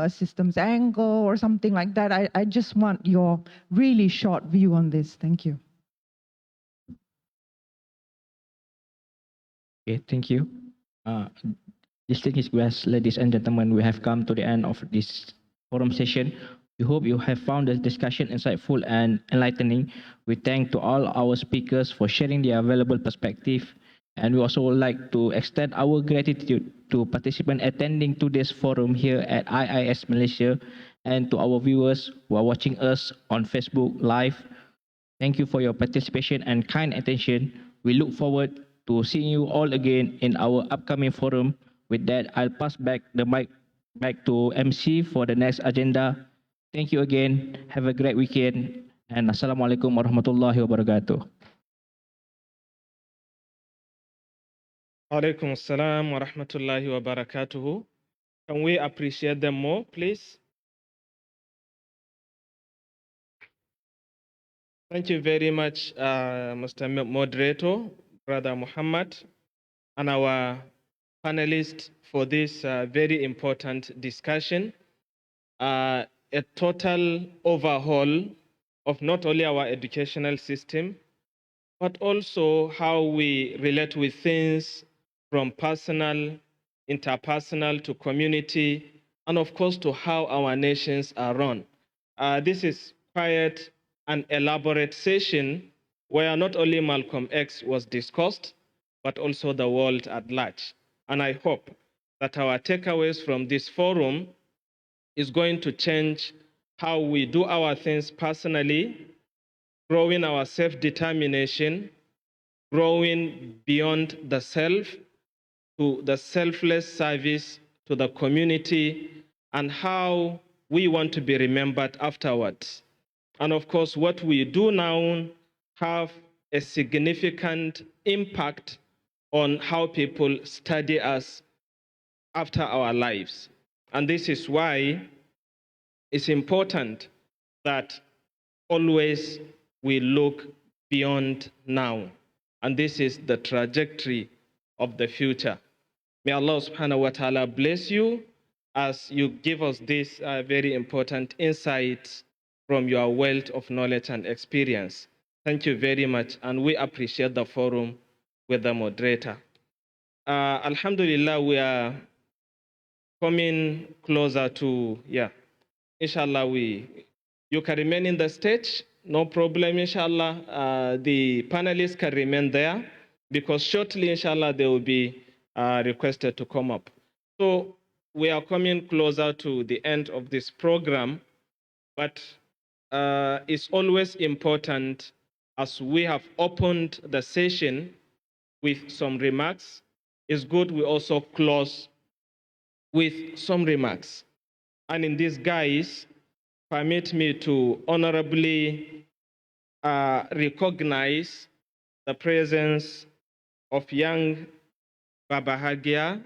systems angle or something like that. I just want your really short view on this. Thank you. Okay, thank you. Distinguished guests, ladies and gentlemen, we have come to the end of this forum session. We hope you have found the discussion insightful and enlightening. We thank to all our speakers for sharing their valuable perspective. And we also would like to extend our gratitude to participants attending today's forum here at IIS Malaysia and to our viewers who are watching us on Facebook Live. Thank you for your participation and kind attention. We look forward to seeing you all again in our upcoming forum. With that, I'll pass back the mic back to MC for the next agenda. Thank you again. Have a great weekend. And Assalamualaikum warahmatullahi wabarakatuh. Alaikum assalam wa rahmatullahi wa barakatuhu. Can we appreciate them more, please? Thank you very much, Mr. Moderator, Brother Muhammad, and our panelists for this very important discussion. A total overhaul of not only our educational system, but also how we relate with things from personal, interpersonal to community, and of course to how our nations are run. This is quite an elaborate session where not only Malcolm X was discussed, but also the world at large. And I hope that our takeaways from this forum is going to change how we do our things personally, growing our self-determination, growing beyond the self to the selfless service to the community, and how we want to be remembered afterwards. And of course, what we do now have a significant impact on how people study us after our lives. And this is why it's important that always we look beyond now. And this is the trajectory of the future. May Allah subhanahu wa ta'ala bless you as you give us this very important insights from your wealth of knowledge and experience. Thank you very much, and we appreciate the forum with the moderator. Alhamdulillah, we are coming closer to, inshallah, you can remain in the stage, no problem, inshallah. The panelists can remain there because shortly, inshallah, they will be requested to come up. So we are coming closer to the end of this program, but it's always important, as we have opened the session with some remarks, it's good we also close with some remarks. And in this guise, permit me to honorably recognize the presence of young Babahagia,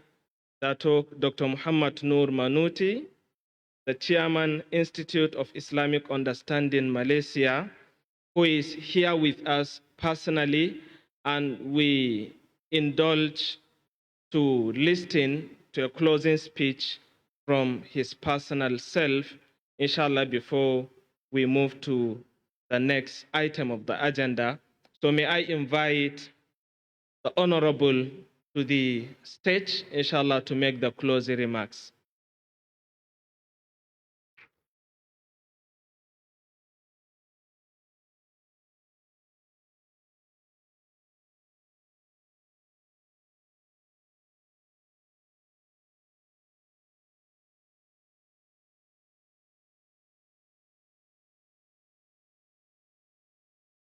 Dr. Muhammad Noor Manuti, the Chairman, Institute of Islamic Understanding, Malaysia, who is here with us personally, and we indulge to listen to a closing speech from his personal self, inshallah, before we move to the next item of the agenda. So may I invite the Honorable to the stage, inshallah, to make the closing remarks.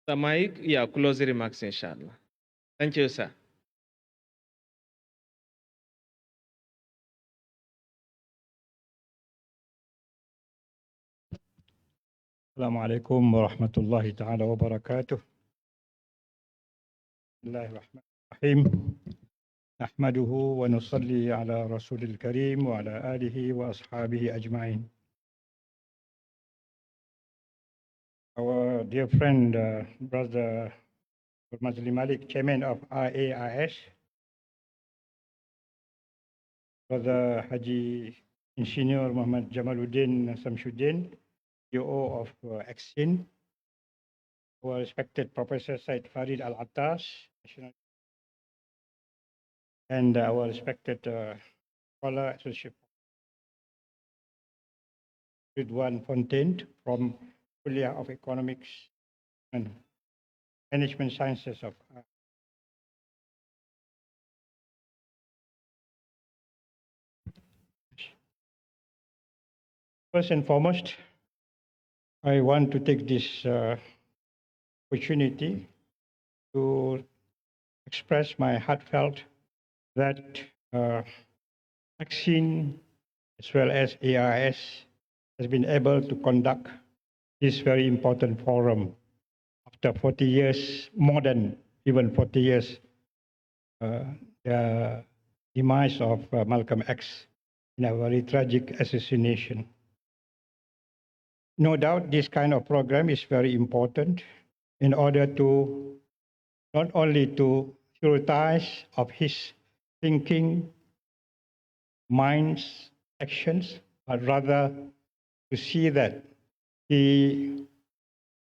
The mic, yeah, closing remarks, inshallah. Thank you, sir. السلام عليكم ورحمة الله تعالى وبركاته. بسم الله الرحمن الرحيم. نحمده ونصلي على رسول الكريم وعلى آله وأصحابه أجمعين. Our dear friend, Brother Mazli Malik, Chairman of RAIS, Brother Haji Engineer Muhammad Jamaluddin Samshuddin, CEO of Exin, our respected Professor Said Farid Al-Attas, and our respected scholar associate Ridwan Fontaine from Kuliah of Economics and Management Sciences of First and foremost, I want to take this opportunity to express my heartfelt that vaccine as well as ARS has been able to conduct this very important forum after 40 years, more than even 40 years, the demise of Malcolm X in a very tragic assassination. No doubt this kind of program is very important in order to not only to prioritize of his thinking, minds, actions, but rather to see that the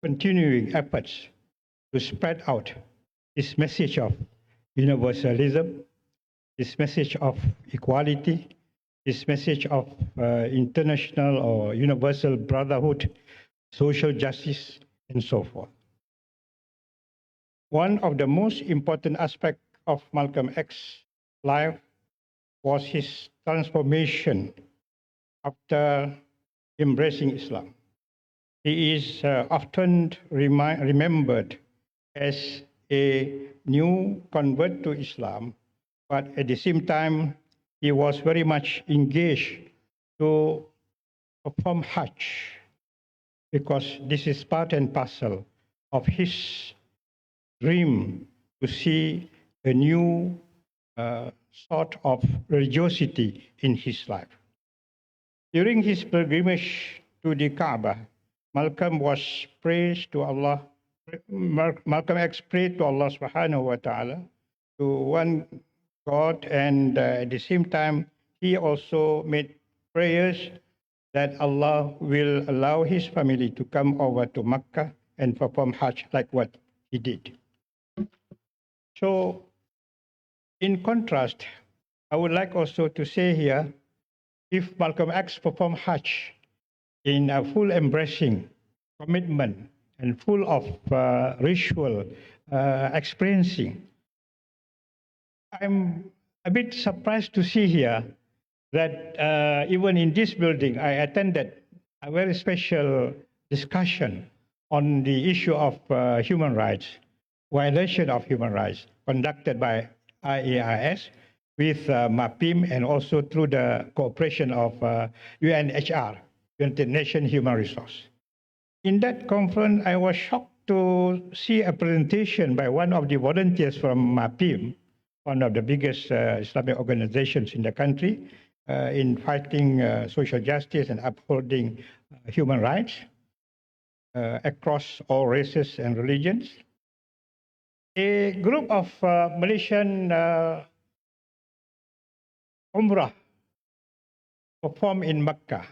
continuing efforts to spread out this message of universalism, this message of equality, this message of international or universal brotherhood, social justice, and so forth. One of the most important aspects of Malcolm X's life was his transformation after embracing Islam. He is often remembered as a new convert to Islam, but at the same time, he was very much engaged to perform Hajj, because this is part and parcel of his dream to see a new sort of religiosity in his life. During his pilgrimage to the Kaaba, Malcolm X prayed to Allah subhanahu wa ta'ala, to one God, and at the same time, he also made prayers that Allah will allow his family to come over to Mecca and perform Hajj like what he did. So, in contrast, I would like also to say here, if Malcolm X performed Hajj in a full embracing commitment and full of ritual experiencing, I'm a bit surprised to see here that even in this building, I attended a very special discussion on the issue of human rights, violation of human rights, conducted by IAIS with MAPIM and also through the cooperation of UNHR, United Nations Human Resource. In that conference, I was shocked to see a presentation by one of the volunteers from MAPIM, one of the biggest Islamic organizations in the country, in fighting social justice and upholding human rights across all races and religions. A group of Malaysian Umrah performed in Mecca,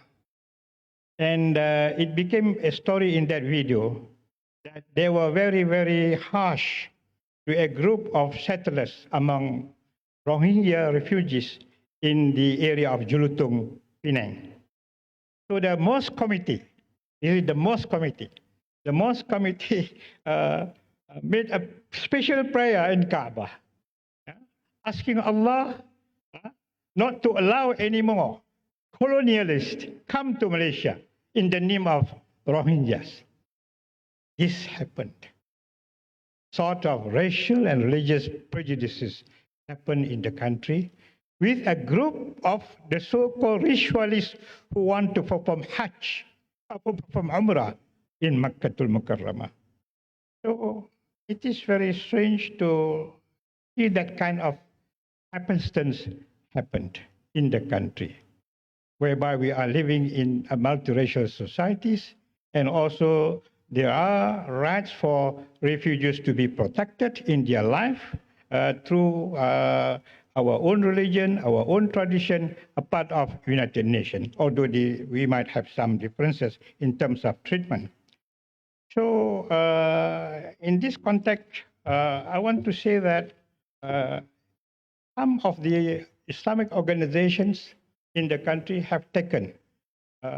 and it became a story in that video that they were very, very harsh to a group of settlers among Rohingya refugees in the area of Julutung, Penang. So the Mosque Committee, the Mosque Committee made a special prayer in Kaaba, asking Allah not to allow any more colonialists come to Malaysia in the name of Rohingyas. This happened. sort of racial and religious prejudices happen in the country, with a group of the so-called ritualists who want to perform Hajj, perform Umrah in Makkatul Mukarramah. So it is very strange to see that kind of happenstance happened in the country, whereby we are living in a multiracial societies, and also there are rights for refugees to be protected in their life through our own religion, our own tradition, a part of United Nations, although we might have some differences in terms of treatment. So in this context, I want to say that some of the Islamic organizations in the country have taken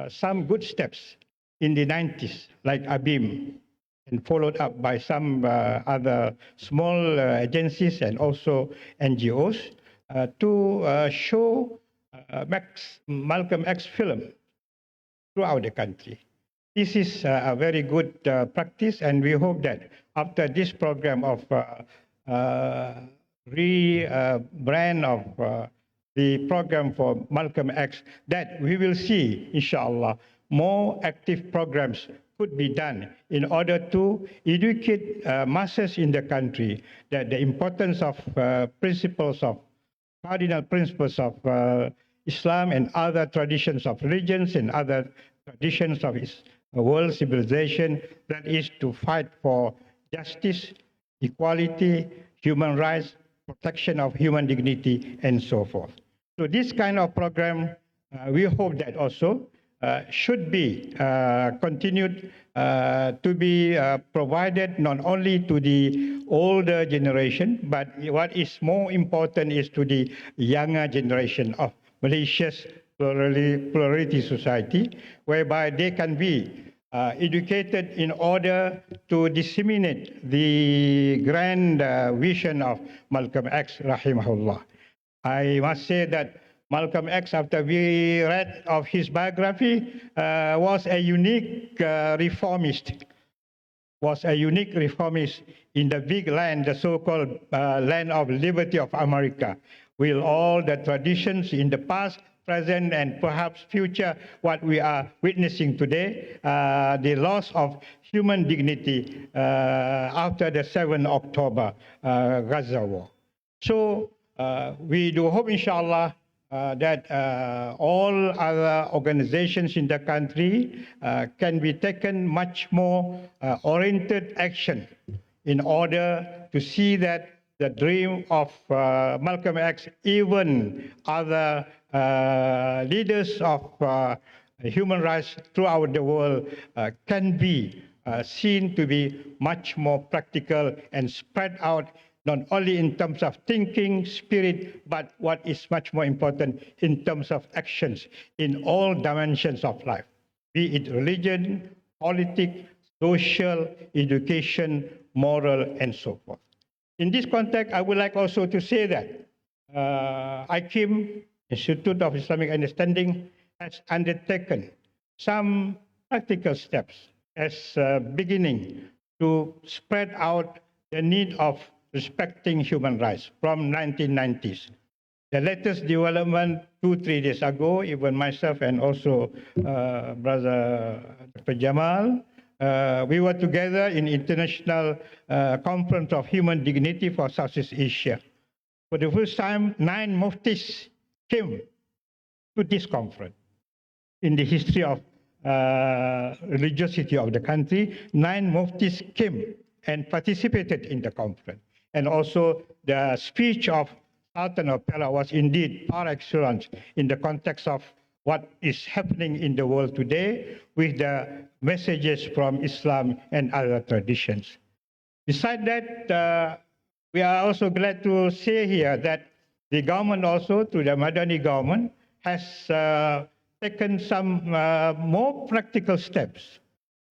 some good steps in the 90s, like ABIM, and followed up by some other small agencies and also NGOs to show Malcolm X film throughout the country. This is a very good practice, and we hope that after this program of rebrand of the program for Malcolm X, that we will see, inshallah, more active programs could be done in order to educate masses in the country that the importance of principles of cardinal principles of Islam and other traditions of religions and other traditions of world civilization, that is to fight for justice, equality, human rights, protection of human dignity, and so forth. So this kind of program, we hope that also should be continued to be provided not only to the older generation, but what is more important is to the younger generation of Malaysia's plurality society, whereby they can be educated in order to disseminate the grand vision of Malcolm X, rahimahullah. I must say that Malcolm X, after we read of his biography, was a unique reformist. In the big land, the so-called land of liberty of America, with all the traditions in the past, present, and perhaps future, what we are witnessing today, the loss of human dignity after the 7th October Gaza war. So we do hope, inshallah, that all other organizations in the country can be taken much more oriented action in order to see that the dream of Malcolm X, even other leaders of human rights throughout the world can be seen to be much more practical and spread out, not only in terms of thinking, spirit, but what is much more important in terms of actions in all dimensions of life, be it religion, politics, social, education, moral, and so forth. In this context, I would like also to say that IKIM, Institute of Islamic Understanding, has undertaken some practical steps as a beginning to spread out the need of respecting human rights from 1990s. The latest development 2-3 days ago, even myself and also Brother Dr. Jamal, we were together in International Conference of Human Dignity for Southeast Asia. For the first time, 9 muftis came to this conference. In the history of religiosity of the country, 9 muftis came and participated in the conference. And also the speech of Sultan of Perak was indeed par excellence in the context of what is happening in the world today with the messages from Islam and other traditions. Besides that, we are also glad to say here that the government also, through the Madani government, has taken some more practical steps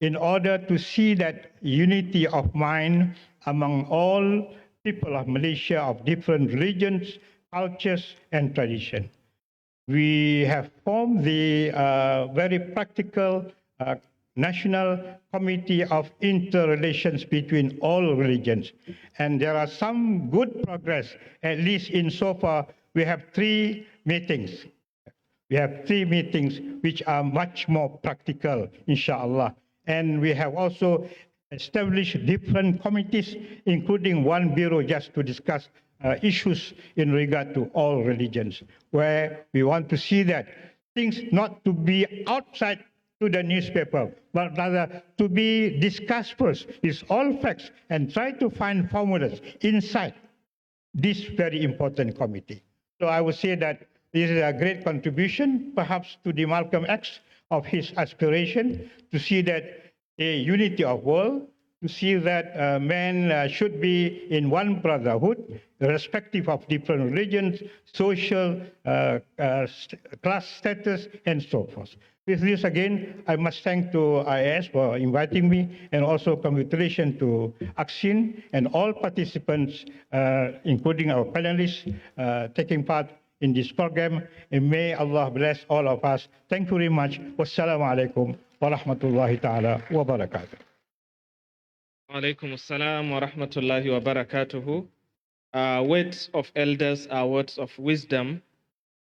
in order to see that unity of mind among all people of Malaysia of different religions, cultures, and traditions. We have formed the very practical National Committee of Interrelations between all religions. And there are some good progress, at least insofar we have 3 meetings. We have 3 meetings which are much more practical, inshallah. And we have also established different committees, including one bureau just to discuss issues in regard to all religions, where we want to see that things not to be outside to the newspaper, but rather to be discussed first. It's all facts, and try to find formulas inside this very important committee. So I would say that this is a great contribution, perhaps to the Malcolm X of his aspiration to see that a unity of world, to see that men should be in one brotherhood, irrespective of different religions, social, class status, and so forth. With this, again, I must thank to IAS for inviting me, and also congratulations to Aksin and all participants, including our panelists, taking part in this program. And may Allah bless all of us. Thank you very much. Wassalamu alaikum wa rahmatullahi ta'ala wa barakatuh. Alaikum assalam wa rahmatullahi wa barakatuhu. Words of elders are words of wisdom.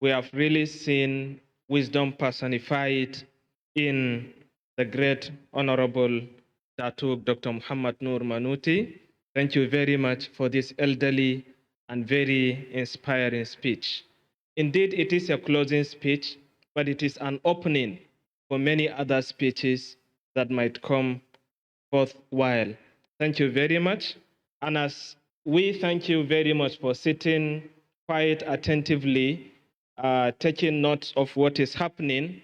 We have really seen wisdom personified in the great Honorable Datuk Dr. Muhammad Nur Manuti. Thank you very much for this elderly and very inspiring speech. Indeed, it is a closing speech, but it is an opening for many other speeches that might come forthwhile. Thank you very much. And as we thank you very much for sitting quite attentively, taking notes of what is happening,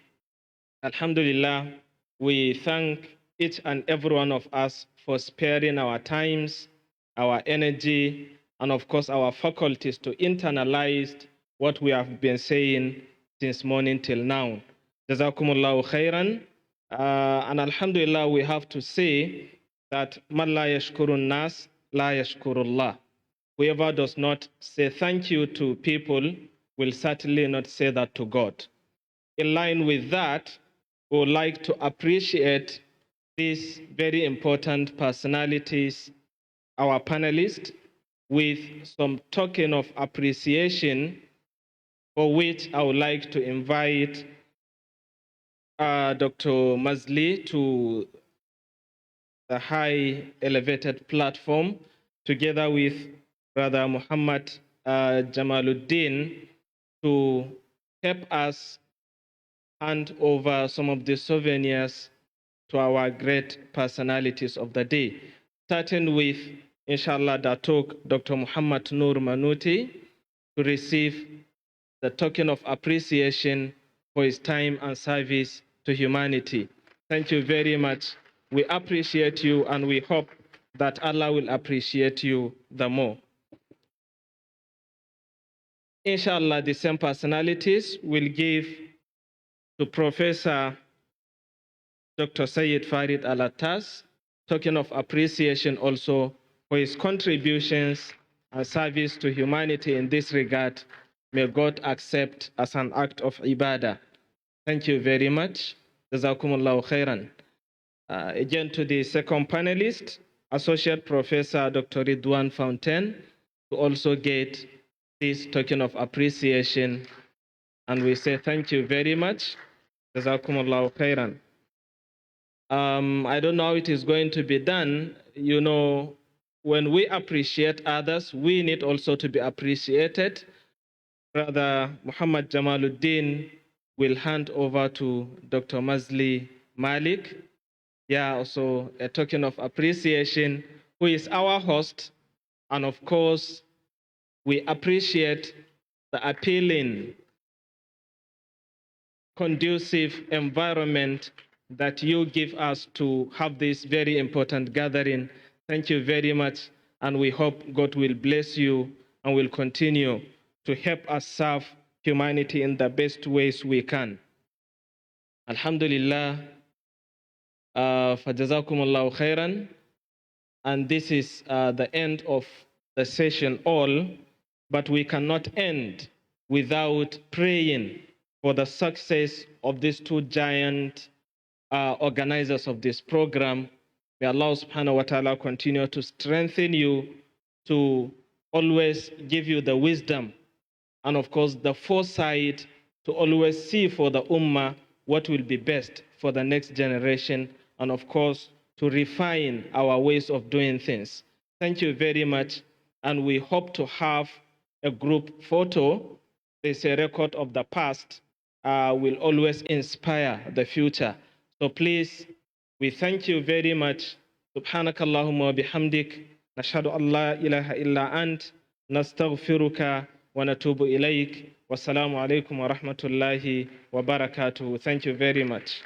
Alhamdulillah, we thank each and every one of us for sparing our times, our energy, and of course our faculties to internalize what we have been saying since morning till now. Jazakumullahu khairan. And Alhamdulillah, we have to say that man la yashkurun nas la yashkurullah. Whoever does not say thank you to people will certainly not say that to God. In line with that, we would like to appreciate these very important personalities, our panelists, with some token of appreciation, for which I would like to invite Dr. Mazli to the high elevated platform, together with Brother Muhammad Jamaluddin, to help us hand over some of the souvenirs to our great personalities of the day, starting with, inshallah, Datuk Dr. Muhammad Nur Manuti, to receive the token of appreciation for his time and service to humanity. Thank you very much. We appreciate you, and we hope that Allah will appreciate you the more. Inshallah, the same personalities will give to Professor Dr. Sayyid Farid Alatas token of appreciation also for his contributions and service to humanity in this regard. May God accept as an act of ibadah. Thank you very much. Jazakumullahu khairan. Again, to the second panelist, Associate Professor Dr. Ridwan Fountain, to also get this token of appreciation. And we say thank you very much. Jazakumullahu khairan. I don't know how it is going to be done. You know, when we appreciate others, we need also to be appreciated. Brother Muhammad Jamaluddin will hand over to Dr. Mazli Malik. Yeah, also a token of appreciation, who is our host. And of course, we appreciate the appealing, conducive environment that you give us to have this very important gathering. Thank you very much, and we hope God will bless you and will continue to help us serve humanity in the best ways we can. Alhamdulillah, fajazakumullahu khairan. And this is the end of the session all, but we cannot end without praying for the success of these two giant organizers of this program. May Allah subhanahu wa ta'ala continue to strengthen you, to always give you the wisdom and of course the foresight to always see for the ummah what will be best for the next generation, and of course to refine our ways of doing things. Thank you very much, and we hope to have a group photo. There's a record of the past, will always inspire the future. So please, we thank you very much. Subhanakallahumma wa bihamdik, nashhadu an la ilaha illa ant, nastaghfiruka wa natubu ilaik. Wassalamu alaikum wa rahmatullahi wa barakatuh. Thank you very much.